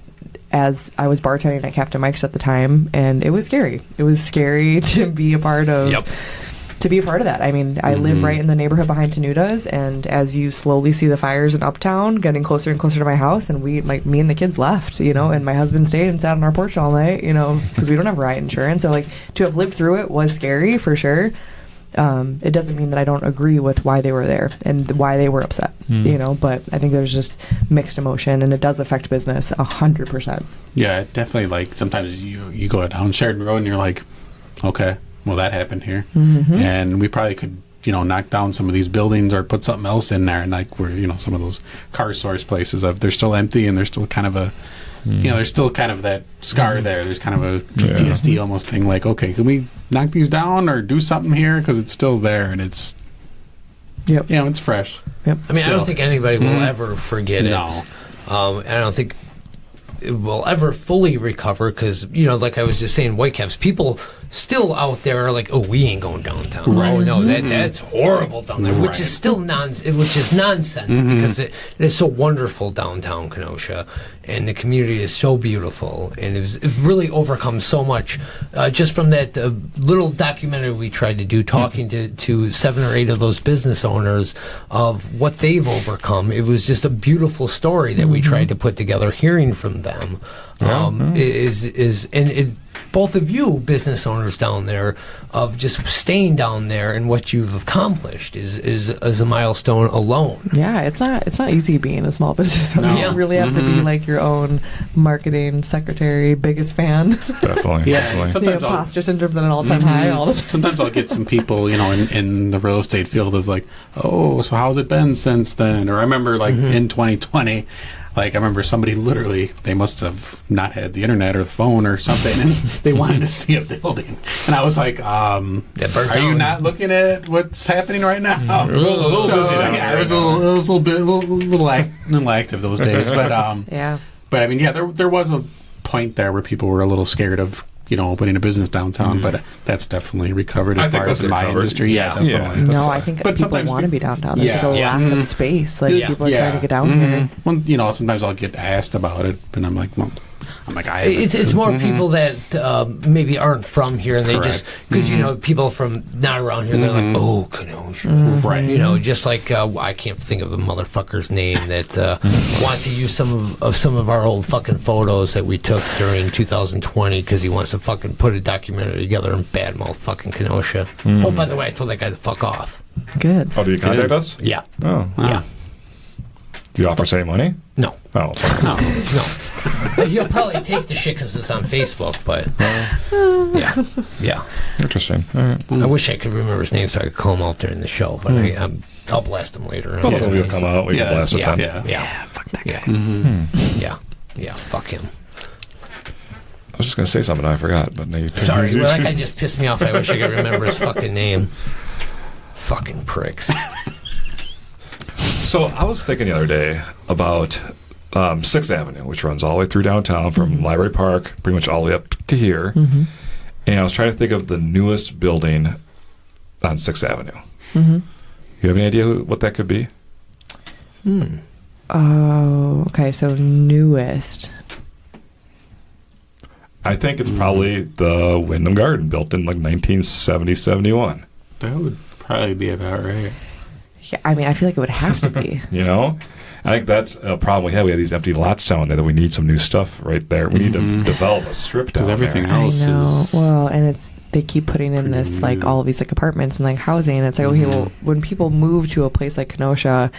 as I was bartending at Captain Mike's at the time, and it was scary. It was scary to be a part of. Yep. To be a part of that. I mean, I live right in the neighborhood behind Tenuda's, and as you slowly see the fires in Uptown getting closer and closer to my house, and me and the kids left, and my husband stayed and sat on our porch all night, because we don't have riot insurance. So, like, to have lived through it was scary for sure. It doesn't mean that I don't agree with why they were there and why they were upset, but I think there's just mixed emotion, and it does affect business 100%. Yeah, it definitely, like, sometimes you go down Sheridan Road and you're like, okay, well, that happened here. And we probably could, knock down some of these buildings or put something else in there. And like where, some of those car source places, they're still empty and there's still kind of a, there's still kind of that scar there. There's kind of a PTSD almost thing. Like, okay, can we knock these down or do something here? Because it's still there and it's, it's fresh. Yep. I mean, I don't think anybody will ever forget it. No. And I don't think it will ever fully recover because, like I was just saying, Whitecaps, people still out there are like, oh, we ain't going downtown. Right. Oh no, that's horrible down there, which is still nonsense because it is so wonderful downtown Kenosha, and the community is so beautiful, and it really overcomes so much just from that little documentary we tried to do, talking to 7 or 8 of those business owners of what they've overcome. It was just a beautiful story that we tried to put together, hearing from them. Both of you business owners down there, of just staying down there and what you've accomplished is a milestone alone. Yeah, it's not easy being a small business owner. No. You really have to be like your own marketing secretary, biggest fan. Definitely. Yeah, Definitely. sometimes The imposter syndrome's at an all-time high all the time. Sometimes I'll get some people, in the real estate field of like, oh, so how's it been since then? Or I remember in 2020, I remember somebody literally, they must have not had the internet or the phone or something, and they wanted to see a building. And I was like, are you not looking at what's happening right now? A little busy down yeah, there it was right a little active those days. But Yeah. but I mean, yeah, there was a point there where people were a little scared of opening a business downtown, but that's definitely recovered as I think far as that's in my recovered. industry. Yeah, Yeah. definitely. No, I think But people sometimes want to be downtown. There's Yeah. like a Yeah. lack of space. Like Yeah. people are trying to get down here. Well, sometimes I'll get asked about it, and I'm like, It's more people that maybe aren't from here, and they just Correct. because people from not around here, they're like, oh, Kenosha, right. just like I can't think of the motherfucker's name that wants to use some of our old fucking photos that we took during 2020 because he wants to fucking put a documentary together and badmouth fucking Kenosha. Oh, by the way, I told that guy to fuck off. Good. Oh, do you contact us? Yeah, Oh. yeah, Do you offer us any money? no. Oh. No. He'll probably take the shit because it's on Facebook, but yeah. Interesting. All right. I wish I could remember his name so I could call him out during the show, but I'll blast him later. Well, so we'll come out. We can blast with them. Yeah, Fuck that guy. yeah, fuck him. I was just going to say something I forgot, but now you Sorry, well, that guy just pissed me off. I wish I could remember his fucking name. Fucking pricks. So I was thinking the other day about 6th Avenue, which runs all the way through downtown from Library Park, pretty much all the way up to here. And I was trying to think of the newest building on 6th Avenue. You have any idea what that could be? Oh, okay. So newest. I think it's probably the Wyndham Garden, built in like 1970, 71. That would probably be about right. Yeah, I mean, I feel like it would have to be. I think that's a problem we have. We have these empty lots down there that we need some new stuff right there. We need to develop a strip down Because everything there. else I know. is. Well, and they keep putting in this like all of these like apartments and like housing. It's like okay, well, when people move to a place like Kenosha,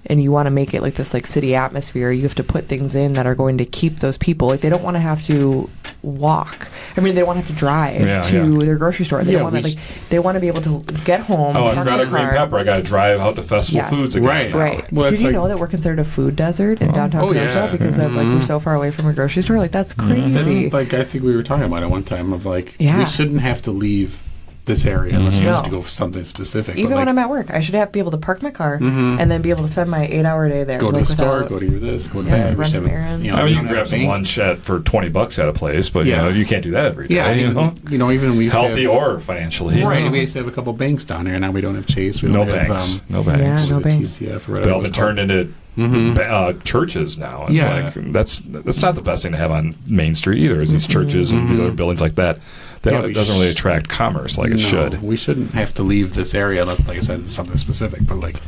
and you want to make it like this like city atmosphere, you have to put things in that are going to keep those people. Like they don't want to have to walk. I mean, they want to have to drive to their grocery store. They don't want to they want to be able to get home. Oh, I've get got in a the green car. pepper. I got to drive out to Festival Foods again. Right. Right. Well, Did it's you like- know that we're considered a food desert in downtown Kenosha yeah. because of like we're so far away from a grocery store? Like that's crazy. That's like I think we were talking about it one time of like Yeah. we shouldn't have to leave this area unless we have No. to go for something specific. Even but when like, I'm at work, I should be able to park my car and then be able to spend my 8-hour day there. go to like, the store, without- go to this, go to Yeah, that. run We should some have- errands. I mean, we you don't can grab have some bank. lunch for $20 at a place, but Yeah. you can't do that every day. Yeah, even we used healthy to have, or financially. right. We used to have a couple banks down here. Now we don't have Chase. We No don't have banks. No banks. Yeah, no was it banks. TCF or whatever. They all it was been turned into churches now. It's Yeah. like that's not the best thing to have on Main Street either. Is these churches and these other buildings like that? That we doesn't really attract commerce like it should. We shouldn't have to leave this area unless, like I said, it's something specific. But like,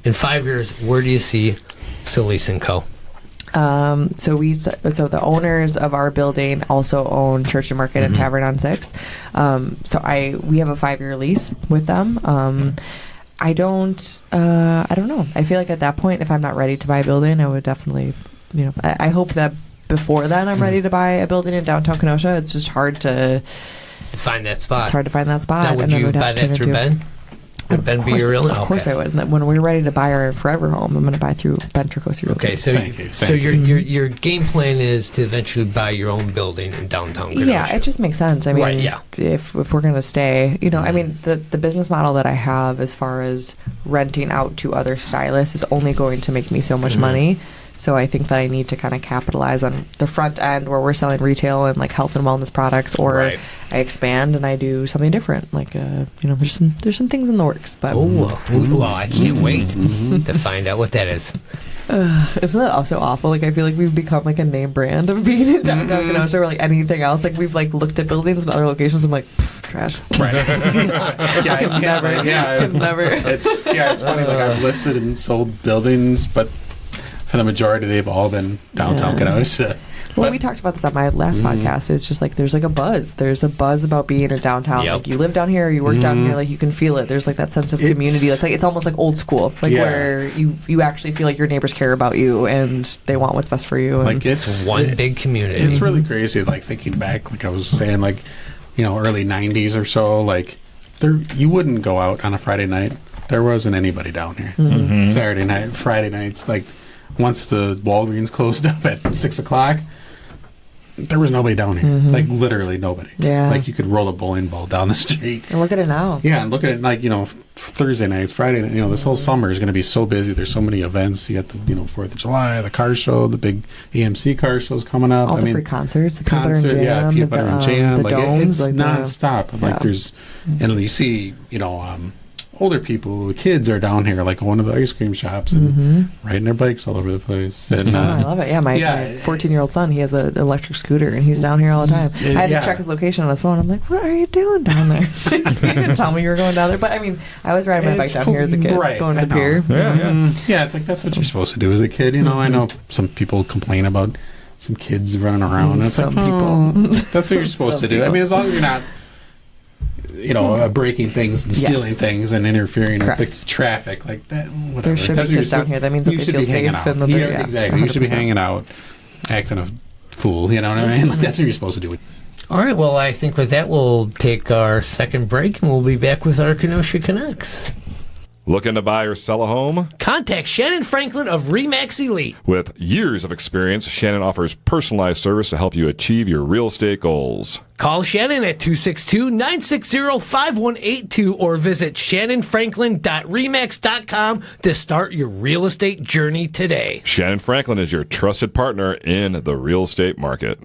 In 5 years, where do you see Sallese and Co.? So the owners of our building also own Church and Market and Tavern on 6th. We have a 5-year lease with them. I don't know. I feel like at that point, if I'm not ready to buy a building, I would definitely, I hope that before then I'm ready to buy a building in downtown Kenosha. It's just hard to Find that spot. It's hard to find that spot. Now, would and then you we'd have buy to that turn through into- Ben? Would Ben be your real? Of course I would. And then when we're ready to buy our forever home, I'm going to buy through Ben Trecroci. Realty. Okay, so Thank you. your game plan is to eventually buy your own building in downtown Kenosha. Yeah, it just makes sense. I mean, Right, yeah. if we're going to stay, I mean, the business model that I have as far as renting out to other stylists is only going to make me so much money. So I think that I need to kind of capitalize on the front end where we're selling retail and like health and wellness products, or Right. I expand and I do something different. Like, there's some things in the works, but Well, I can't wait to find out what that is. isn't that also awful? Like, I feel like we've become like a name brand of being in downtown Kenosha, or like anything else. Like, we've like looked at buildings in other locations. I'm like, trash. Right. Yeah, I can't. Never. Yeah, I've never. It's funny. Like I've listed and sold buildings, but for the majority, they've all been downtown Kenosha. Well, But- we talked about this on my last podcast. It's just like there's like a buzz. There's a buzz about being in downtown. Yep. Like you live down here, you work down here. Like you can feel it. There's like that sense of community. It's almost like old school, like Yeah. where you actually feel like your neighbors care about you and they want what's best for you. And Like it's One big community. It's really crazy. Like thinking back, like I was saying, like early '90s or so. Like you wouldn't go out on a Friday night. There wasn't anybody down here. Saturday night, Friday nights. Like once the Walgreens closed up at 6:00. There was nobody down here. Like literally nobody. Yeah. Like you could roll a bowling ball down the street. and look at it now. Yeah, and look at it like, Thursday nights, Friday, this whole summer is going to be so busy. There's so many events. You got the, 4th of July, the car show, the big AMC car show's coming up. All the free concerts, the Peanut Butter and Jam, Peanut Butter and Jam. the Like domes, it's like nonstop. Like there's, and you see, older people, the kids are down here, like going to the ice cream shops and riding their bikes all over the place. And, I love it. Yeah, my 14-year-old son, he has an electric scooter, and he's down here all the time. I had to check his location on his phone. I'm like, what are you doing down there? You didn't tell me you were going down there. But, I mean, I was riding my bike down here as a kid, going to the pier. Yeah, it's like that's what you're supposed to do as a kid. I know some people complain about some kids running around. And it's Some like, people. that's what you're supposed to do. I mean, as long as you're not breaking things and stealing things and interfering with the traffic like that. Whatever. There should That's be what kids down here. That means that you they should feel be hanging safe out. and that they're Exactly. You should be 100%. hanging out, acting a fool. You know what I mean? Like that's what you're supposed to do. All right, well, I think with that, we'll take our second break, and we'll be back with our Kenosha Connects. Looking to buy or sell a home? Contact Shannon Franklin of Remax Elite. With years of experience, Shannon offers personalized service to help you achieve your real estate goals. Call Shannon at 262-960-5182 or visit shannonfranklin.remax.com to start your real estate journey today. Shannon Franklin is your trusted partner in the real estate market.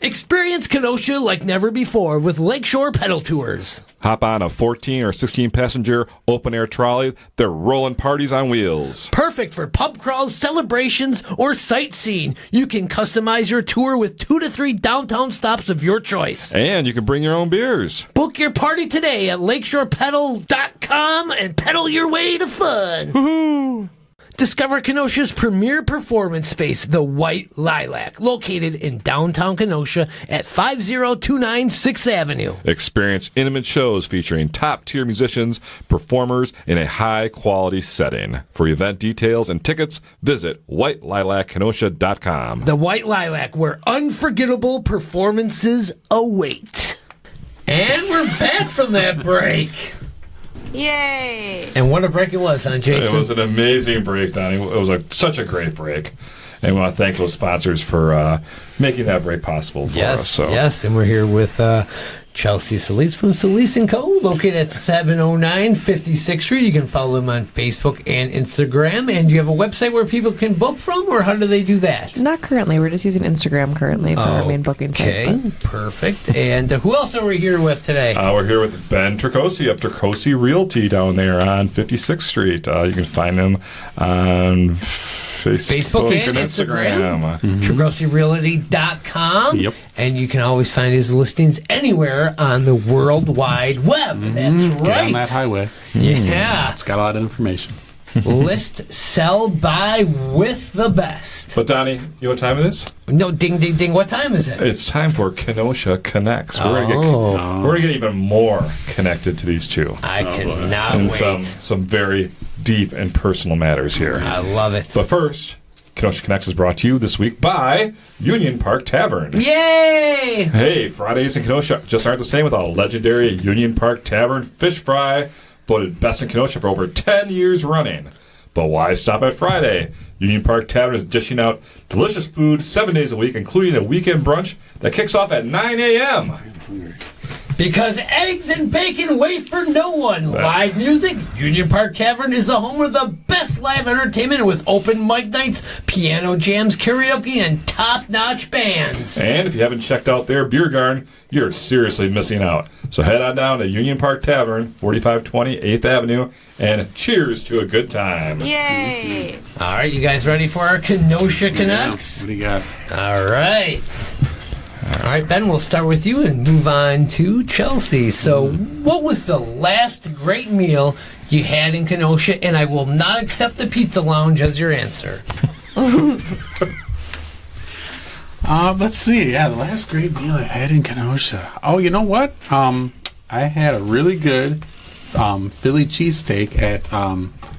Experience Kenosha like never before with Lakeshore Pedal Tours. Hop on a 14 or 16 passenger open air trolley. They're rolling parties on wheels. Perfect for pub crawls, celebrations, or sightseeing. You can customize your tour with 2 to 3 downtown stops of your choice. And you can bring your own beers. Book your party today at lakeshorepedal.com and pedal your way to fun. Woohoo! Discover Kenosha's premier performance space, the White Lilac, located in downtown Kenosha at 5029 6th Avenue. Experience intimate shows featuring top-tier musicians, performers in a high-quality setting. For event details and tickets, visit whitelilackenosha.com. The White Lilac, where unforgettable performances await. And we're back from that break. Yay! And what a break it was, huh, Jason? It was an amazing break, Donny. It was such a great break. And we want to thank those sponsors for making that break possible for us. Yes, and we're here with Chelsea Sallese from Sallese & Co., located at 709 56th Street. You can follow them on Facebook and Instagram. And do you have a website where people can book from, or how do they do that? Not currently. We're just using Instagram currently for our main booking site. Okay, perfect. And who else are we here with today? We're here with Ben Trecroci of Trecroci Realty down there on 56th Street. You can find them on Facebook and Instagram. TrecrociRealty.com. Yep. And you can always find his listings anywhere on the World Wide Web. That's right. Get on that highway. Yeah. It's got a lot of information. List, sell, buy with the best. But Donny, you know what time it is? No, ding, ding, ding. What time is it? It's time for Kenosha Connects. We're gonna get even more connected to these two. I cannot And wait. some very deep and personal matters here. I love it. But first, Kenosha Connects is brought to you this week by Union Park Tavern. Yay! Hey, Fridays in Kenosha just aren't the same without a legendary Union Park Tavern fish fry, voted best in Kenosha for over 10 years running. But why stop at Friday? Union Park Tavern is dishing out delicious food 7 days a week, including a weekend brunch that kicks off at 9 a.m. Because eggs and bacon wait for no one. Live music, Union Park Tavern is the home of the best live entertainment with open mic nights, piano jams, karaoke, and top-notch bands. And if you haven't checked out their beer garden, you're seriously missing out. So head on down to Union Park Tavern, 4520 8th Avenue, and cheers to a good time. Yay! All right, you guys ready for our Kenosha Connects? What do you got? All right. All right, Ben, we'll start with you and move on to Chelsea. So, what was the last great meal you had in Kenosha? And I will not accept the Pizza Lounge as your answer. Let's see. Yeah, the last great meal I had in Kenosha. Oh, you know what? I had a really good Philly cheesesteak at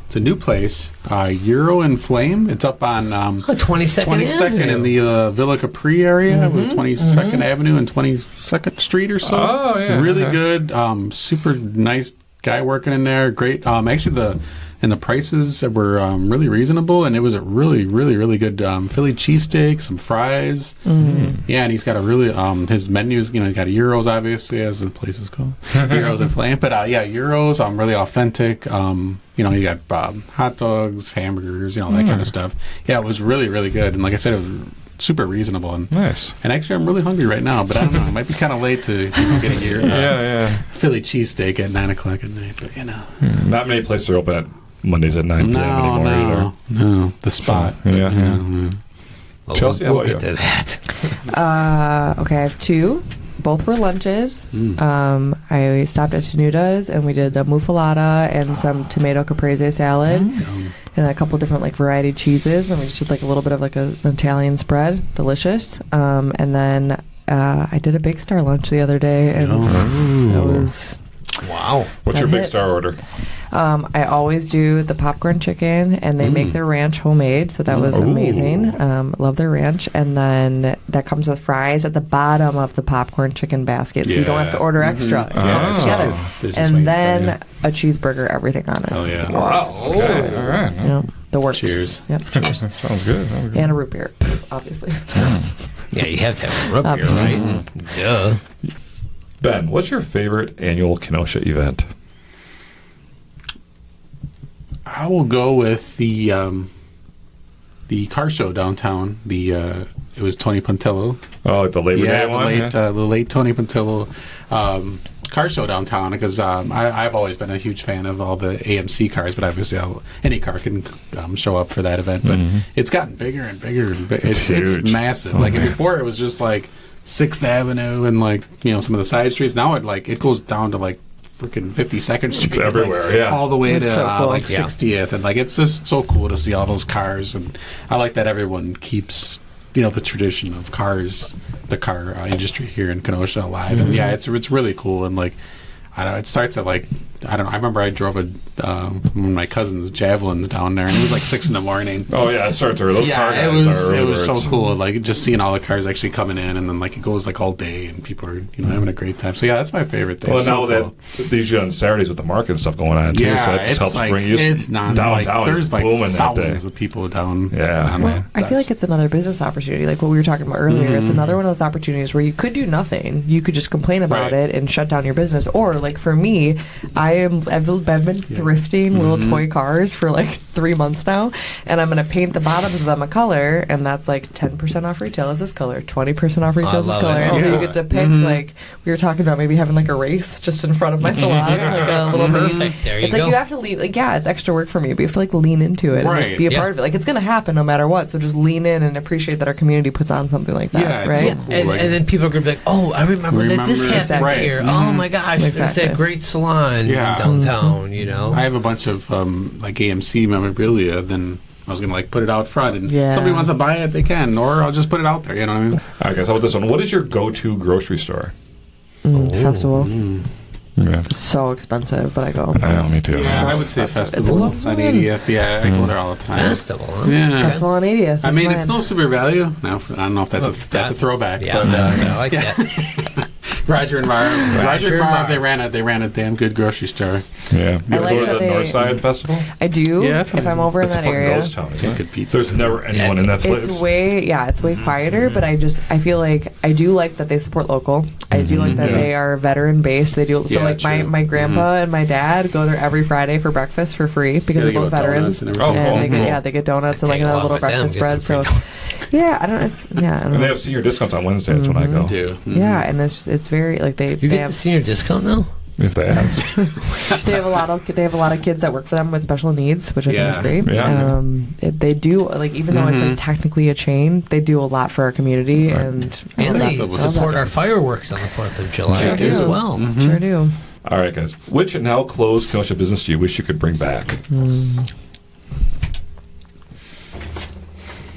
it's a new place, Euro and Flame. It's up on 22nd 22nd Avenue. in the Villa Capri area, with 22nd Avenue and 22nd Street or so. Oh, yeah. Really good. Super nice guy working in there. Great. Actually, the prices were really reasonable, and it was a really, really, really good Philly cheesesteak, some fries. Yeah, and he's got a really his menus. You know, he got Euros, obviously, as the place was called, Euros and Flame. But yeah, Euros, really authentic. You know, you got hot dogs, hamburgers, you know, that kind of stuff. Yeah, it was really, really good, and like I said, it was super reasonable. And Nice. And actually, I'm really hungry right now, but I don't know. It might be kind of late to get a Philly cheesesteak at 9 o'clock at night. But you know, Not many places are open at Mondays at 9 p.m. anymore either. No, the spot. So, yeah. You know, Well, Chelsea, how we'll about get you? to that. Okay, I have two. Both were lunches. I stopped at Tenuda's and we did a muffalata and some tomato caprese salad and a couple different like variety cheeses, and we just did like a little bit of like an Italian spread. Delicious. And then I did a Big Star lunch the other day, and that was Wow. What's your That big hit. star order? I always do the popcorn chicken, and they make their ranch homemade, so that was amazing. Love their ranch. And then that comes with fries at the bottom of the popcorn chicken basket, so you don't have to order extra. You Yeah, put it it's together. just- they're just And waiting then for a cheeseburger, everything on it. Oh yeah. Wow. Okay, all right. Yep, the works. Cheers. Yep, cheers. That sounds good. And a root beer, obviously. Yeah, you have to have a root beer, Obviously. right? Duh. Ben, what's your favorite annual Kenosha event? I will go with the car show downtown. It was Tony Puntillo. Oh, like the Labor Day one? The late Tony Puntillo car show downtown, because I've always been a huge fan of all the AMC cars, but obviously any car can show up for that event. But it's gotten bigger and bigger and bigger. It's huge. massive. Like before, it was just like 6th Avenue and like some of the side streets. Now it goes down to like freaking 52nd Street. It's everywhere, yeah. All the way That's to so cool. like 60th, and like it's just so cool to see all those cars. And I like that everyone keeps the tradition of cars, the car industry here in Kenosha alive. And yeah, it's really cool. And like I don't know, it starts at like I remember I drove one of my cousin's Javelins down there, and it was like 6 a.m. Oh, yeah, it starts early. Those car Yeah, guys it are was so birds. cool. Like just seeing all the cars actually coming in, and then like it goes like all day, and people are having a great time. So yeah, that's my favorite thing. Well, It's now so cool. that they usually on Saturdays with the market and stuff going on, too, so that just helps bring you it's not like downtown. there's is like booming that day. thousands of people down. Yeah. on Well, that. I feel That's- like it's another business opportunity, like what we were talking about earlier. It's another one of those opportunities where you could do nothing. You could just complain about Right. it and shut down your business. Or, like for me, I've been thrifting little toy cars for like 3 months now, and I'm going to paint the bottoms of them a color, and that's like 10% off retail is this color, 20% off retail is this love color. it. And so Yeah. you get to pick, like we were talking about maybe having like a race just in front of my salon, like a little Perfect. There you it's go. like you have to lean, like it's extra work for me, but you have to like lean into it and just Right. be a Yeah. part of it. Like it's going to happen no matter what, so just lean in and appreciate that our community puts on something like that, Yeah, it's right? so Yeah, cool. and, like- and then people are going to be like, oh, I remember that this Remember- happened Right. here. Oh, my gosh. There's Exactly. that great salon Yeah. downtown, you know? I have a bunch of like AMC memorabilia. Then I was gonna like put it out front, and Yeah. somebody wants to buy it, they can, or I'll just put it out there. You know what I mean? All right, guys, how about this one? What is your go-to grocery store? Festival. Yeah. So expensive, but I go. I know, me too. Yeah, I would say It's Festival close on one. 80th. Yeah, I go there all the time. Festival, huh? Yeah. Festival on 80th. I mean, that's it's mine. no super value. Now, I don't know if that's a throwback. Yeah, but, I like that. Roger and Marv. Roger and Marv. Marv. They ran a damn good grocery store. Yeah. You ever like go to that the Northside Festival? I do. Yeah, that's if I'm over in It's a that fucking area. ghost town, isn't it? Good pizza. There's never anyone in that place. It's way quieter, but I feel like I do like that they support local. I do like that Yeah. they are veteran based. They do so Yeah, like true. my grandpa and my dad go there every Friday for breakfast for free because Yeah, they're they both give out veterans. donuts and everything. Oh, They cool. get they get donuts and like Take a along little with them, breakfast get bread. some So free yeah, I don't. It's yeah. I don't And they know. have senior discounts on Wednesdays when I go. do. Yeah, and it's very like they You they get have, the senior discount now? If they ask. they have a lot of kids that work for them with special needs, which I think Yeah. is great. Yeah. They do like even though it's like technically a chain, they do a lot for our community Right. and And they that's what support it our is. fireworks on the 4th of July Sure as do. well. Sure do. All right, guys. Which now closed Kenosha business do you wish you could bring back?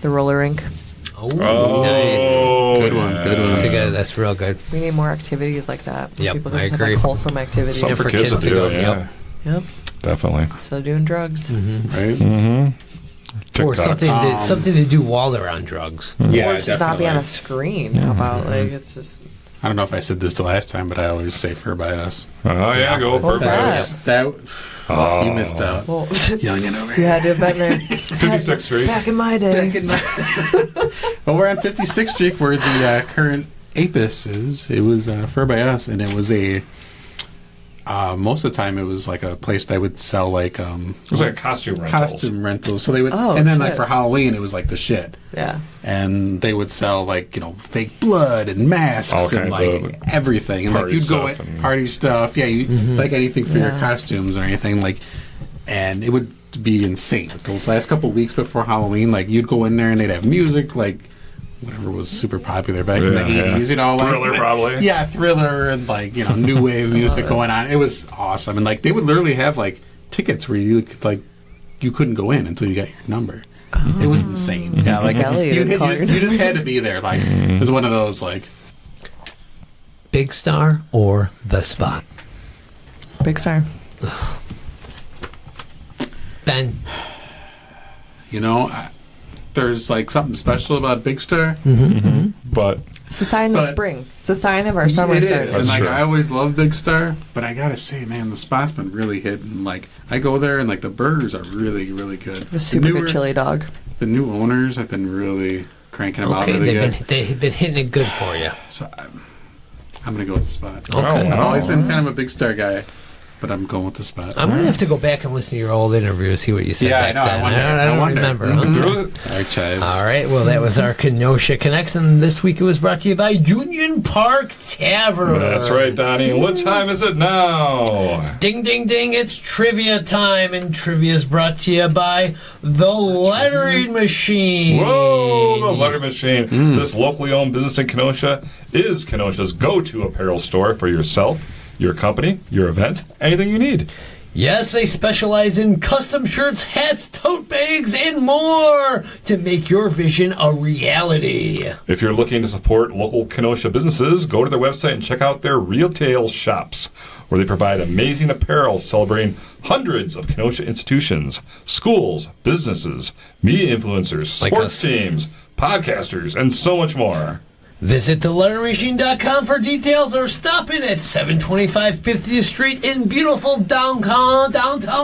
The roller rink. Oh, nice. Good one, good one. That's real good. We need more activities like that. Yep, People I can have agree. like wholesome activities. Something Yeah, for for kids to kids to do, go, yeah. yep. Yep. Definitely. Still doing drugs. Right? Or TikTok. something to do while they're on drugs. Yeah, Or just not be on definitely. a screen. How about like it's just I don't know if I said this the last time, but I always say Fur by Us. Oh, yeah, go What for was it. that? You missed out. well, Youngin' over you here. had to have been there. 56th Street. Back in my day. Well, we're on 56th Street where the current Apis is. It was Fur by Us, and it was a. Most of the time, it was like a place that would sell like It was like costume rentals. costume rentals. So they would, Oh, and then like shit. for Halloween, it was like the shit. Yeah. And they would sell like fake blood and masks All and kinds like of everything, and like party you'd go stuff at and- party stuff. Yeah, you like anything for your Yeah. costumes or anything like, and it would be insane. Those last couple weeks before Halloween, like you'd go in there and they'd have music like whatever was super popular back in the Yeah, 80s, yeah. like Thriller, probably. Yeah, Thriller and like new wave music going on. It was awesome, and like they would literally have like tickets where you could like you couldn't go in until you got your number. It was insane. Yeah, like Kelly you, would you call just, your you just had to be there. Like it was one of those like Big Star or The Spot? Big Star. Ben. there's like something special about Big Star. But It's a sign of But- spring. It's a sign of our summer It starting. is, and like true. I always love Big Star, but I gotta say, man, the spot's been really hitting. Like I go there, and like the burgers are really, really good. A super The good chili dog. The new owners have been really cranking them out Okay, really good. they've been hitting it good for you. So I'm gonna go with the spot. Okay. Oh, I've wow. always been kind of a Big Star guy, but I'm going with the spot. I'm gonna have to go back and listen to your old interview, see what you said. Yeah, I back know, I then. wonder, I don't I wonder. remember. Mhm. Okay. through it. All right, Chives. All right. Well, that was our Kenosha Connects, and this week it was brought to you by Union Park Tavern. That's right, Donny. What time is it now? Ding, ding, ding. It's trivia time, and trivia is brought to you by the Lettering Machine. Whoa, the letter machine. This locally owned business in Kenosha is Kenosha's go-to apparel store for yourself, your company, your event, anything you need. Yes, they specialize in custom shirts, hats, tote bags, and more to make your vision a reality. If you're looking to support local Kenosha businesses, go to their website and check out their retail shops, where they provide amazing apparel celebrating hundreds of Kenosha institutions, schools, businesses, media influencers, Like sports us. teams, podcasters, and so much more. Visit thelettermachine.com for details or stop in at 725 50th Street in beautiful downtown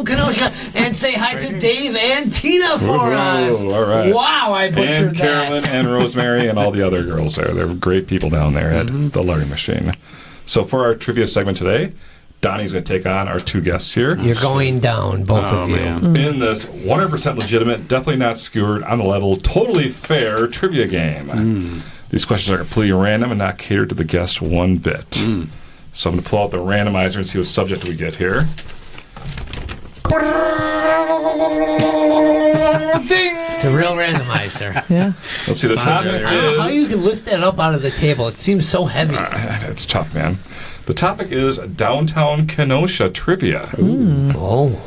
Kenosha and say hi to Dave and Tina for us. all right. Wow, I butchered And Carolyn that. and Rosemary and all the other girls there. They're great people down there at the Lettering Machine. So for our trivia segment today, Donnie's going to take on our two guests here. You're going down, both Oh, of you. man. In this 100% legitimate, definitely not skewered, on the level, totally fair trivia game. These questions are completely random and not catered to the guest one bit. So I'm going to pull out the randomizer and see what subject we get here. It's a real randomizer. Yeah. Let's see, the topic I don't know how you is... can lift that up out of the table. It seems so heavy. It's tough, man. The topic is Downtown Kenosha trivia. Oh.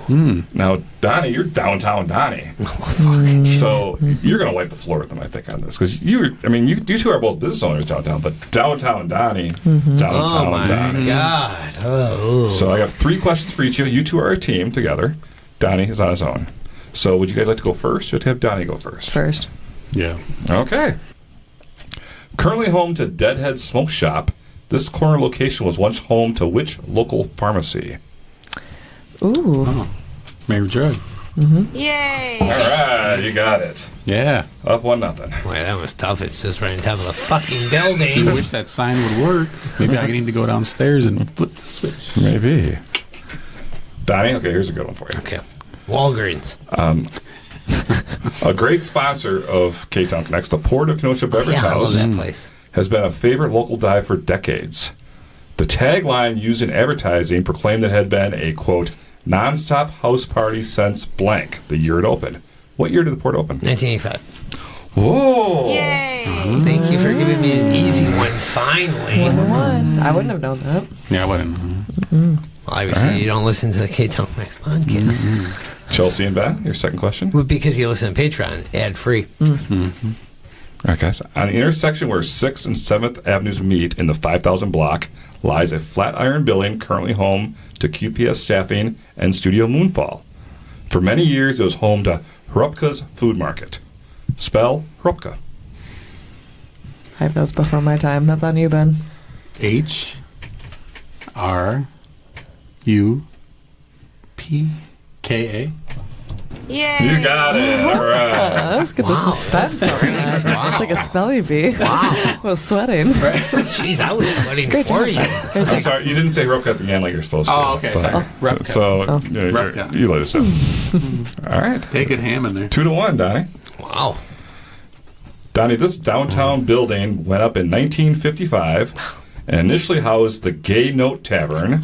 Now, Donnie, you're downtown Donnie. So you're going to wipe the floor with them, I think, on this. Because you two are both business owners downtown, but downtown Donnie, downtown Oh, my Donnie. God. Oh. So I have 3 questions for each of you. You two are a team together. Donnie is on his own. So would you guys like to go first? Or to have Donnie go first? First. Yeah. Okay. Currently home to Deadhead Smoke Shop This corner location was once home to which local pharmacy? Ooh. Oh, Mary Drug. Yay! All right, you got it. Yeah. Up 1-0. Boy, that was tough. It's just right on top of the fucking I building. wish that sign would work. Maybe I need to go downstairs and flip the switch. Maybe. Donnie, okay, here's a good one for you. Okay. Walgreens. A great sponsor of Ktown Connects, the Port of Kenosha Beverage Yeah, I love House, that place. has been a favorite local dive for decades. The tagline used in advertising proclaimed that it had been a, quote, non-stop house party since blank, the year it opened. What year did the Port open? 1985. Whoa! Yay! Thank you for giving me an easy one, finally. 1-1. I wouldn't have known that. Yeah, I wouldn't. Well, obviously, All right. you don't listen to the Ktown Connects podcast. Chelsea and Ben, your second question. Well, because you listen to Patreon, ad-free. Okay, so on the intersection where 6th and 7th Avenues meet in the 5000 block lies a Flatiron building currently home to QPS Staffing and Studio Moonfall. For many years, it was home to Hrupka's Food Market. Spell Hrupka. I have those before my time. That's on you, Ben. HRUPKA. Yay! You got it. All right. Let's get Wow, the suspense on that. Wow. It's like a spelling bee. Wow. I was sweating. Jeez, I was sweating for you. I'm sorry, you didn't say Hrupka at the end like you're supposed to. Oh, okay, but- sorry. Hrupka. So, Hrupka. you let us know. All right. They good ham in there. 2-1, Donnie. Wow. Donnie, this downtown building went up in 1955 and initially housed the Gay Note Tavern,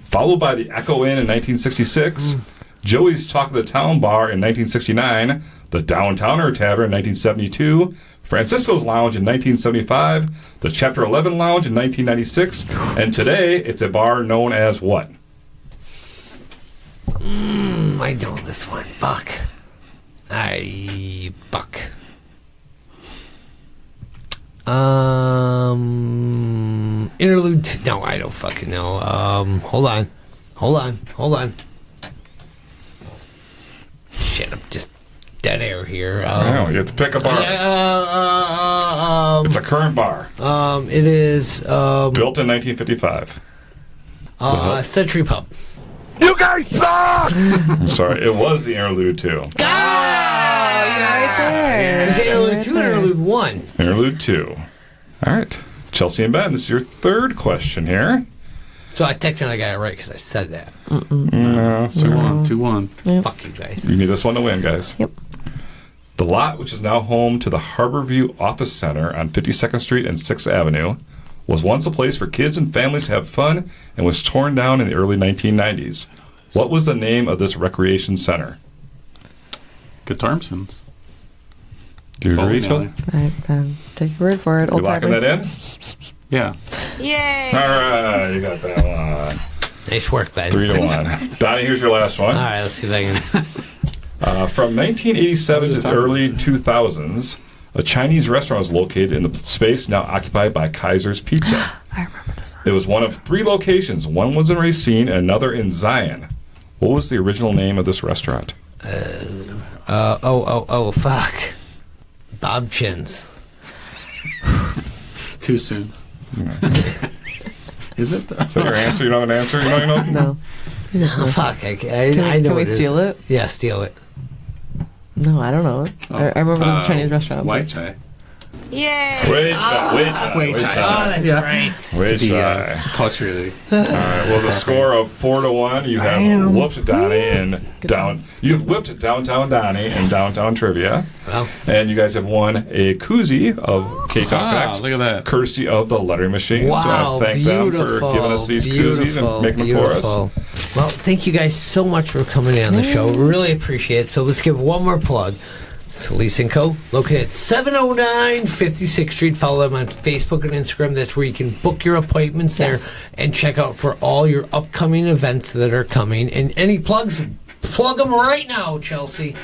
followed by the Echo Inn in 1966, Joey's Talk of the Town Bar in 1969, the Downtowner Tavern in 1972, Francisco's Lounge in 1975, the Chapter 11 Lounge in 1996, and today it's a bar known as what? I know this one. Fuck. Buck. Interlude. No, I don't fucking know. Hold on. Shit, I'm just dead air here. I know, you have to pick a bar. It's a current bar. It is Built in 1955. Century Pub. Sorry, it was the Interlude 2. Right there. Is it Interlude 2 or Interlude 1? Interlude 2. All right. Chelsea and Ben, this is your third question here. So I technically got it right because I said that. No, so 2-1. Fuck you guys. you need this one to win, guys. Yep. The lot, which is now home to the Harborview Office Center on 52nd Street and 6th Avenue, was once a place for kids and families to have fun and was torn down in the early 1990s. What was the name of this recreation center? Guitarmsons. Do you agree, Bowling Chelsea? alley. Take your word for it. You Old locking timer. that in? Yeah. Yay! All right, you got that one. Nice work, Ben. 3-1. Donnie, here's your last one. All right, let's see if I can. From 1987 to the early 2000s, a Chinese restaurant was located in the space now occupied by Kaiser's Pizza. I remember this one. It was one of 3 locations. One was in Racine and another in Zion. What was the original name of this restaurant? Fuck. Bob Chin's. Too soon. Is it? Is that your answer? You don't have an answer? You know? No. No, fuck. I Can know we it is. steal it? Yeah, steal it. No, I don't know it. I remember it was a Chinese restaurant. White chai. Yay! Wait, chai. Wait, chai. Oh, that's Yeah. right. Wait, The chai. culturally. All right. Well, the score of 4-1. You have whooped Donnie and down. You've whipped Downtown Donnie and Downtown Trivia, Well, and you guys have won a koozie of Ktown Ah, Connects, look at that. courtesy of the Lettering Machine. So I wow. want to thank them for giving us these koozies and making them for us. Well, thank you guys so much for coming in on the show. Really appreciate it. So let's give one more plug. Sallese & Co. located at 709 56th Street. Follow them on Facebook and Instagram. That's where you can book your appointments there and check out for all your upcoming events that are coming. And any plugs, plug them right now, Chelsea.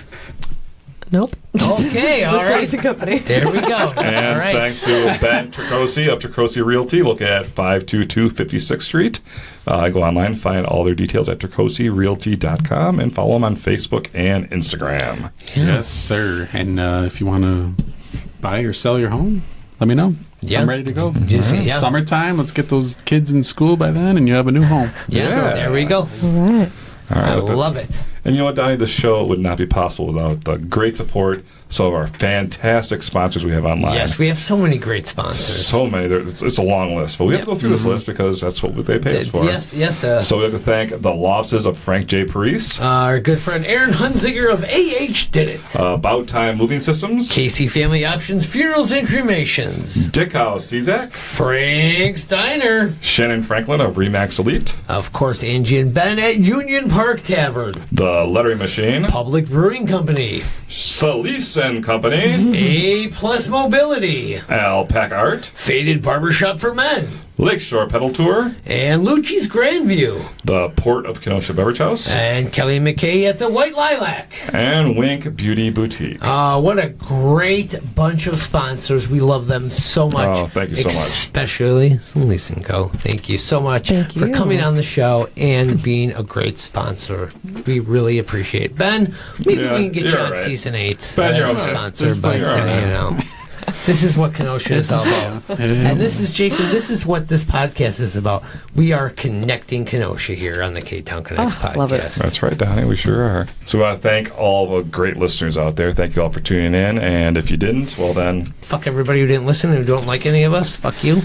Nope. Okay, all Just right. Sallese Company. There we go. And all right. thanks to Ben Trecroci of Trecroci Realty, located at 522 56th Street. Go online and find all their details at trecrocirealty.com and follow them on Facebook and Instagram. Yes, sir. And if you want to buy or sell your home, let me know. Yeah. I'm ready to go. Just- yeah. Summertime, let's get those kids in school by then, and you have a new home. Yeah, Yeah. there we go. All right. All I right. love it. And you know what, Donnie? The show would not be possible without the great support, some of our fantastic sponsors we have online. Yes, we have so many great sponsors. So many. It's a long list, but we have to go through this list because that's what they pay us for. Yes. So we have to thank the law offices of Frank J. Parise, Our good friend Aaron Hunziger of AH Did It. About Time Moving Systems, Casey Family Options, Funerals and Cremations. Dick House Czak, Frank Steiner. Shannon Franklin of Remax Elite, Of course, Angie and Ben at Union Park Tavern. The Lettering Machine, Public Brewing Company. Sallese and Company, A Plus Mobility. Alpaca Art, Faded Barbershop for Men. Lakeshore Pedal Tour, And Lucci's Grandview. the Port of Kenosha Beverage House, And Kelly McKay at the White Lilac. and Wink Beauty Boutique. What a great bunch of sponsors. We love them so much. Oh, thank you so much. Especially Sallese & Co. Thank you so much Thank for you. coming on the show and being a great sponsor. We really appreciate it. Ben, maybe Yeah, we can get you you're on all right. season 8 Ben, you're as a okay. sponsor, but You're all right. you know. This is what Kenosha is all about. And this is, Jason, this is what this podcast is about. We are connecting Kenosha here on the Ktown Connects podcast. love it. That's right, Donnie. We sure are. So we want to thank all the great listeners out there. Thank you all for tuning in. And if you didn't, well then, Fuck everybody who didn't listen and who don't like any of us. Fuck you.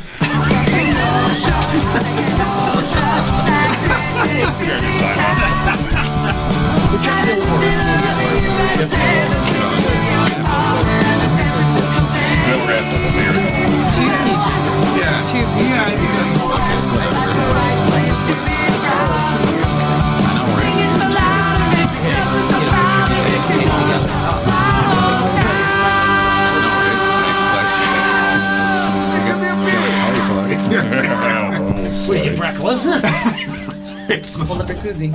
What are you, Brock Lesnar? Hold up your koozie.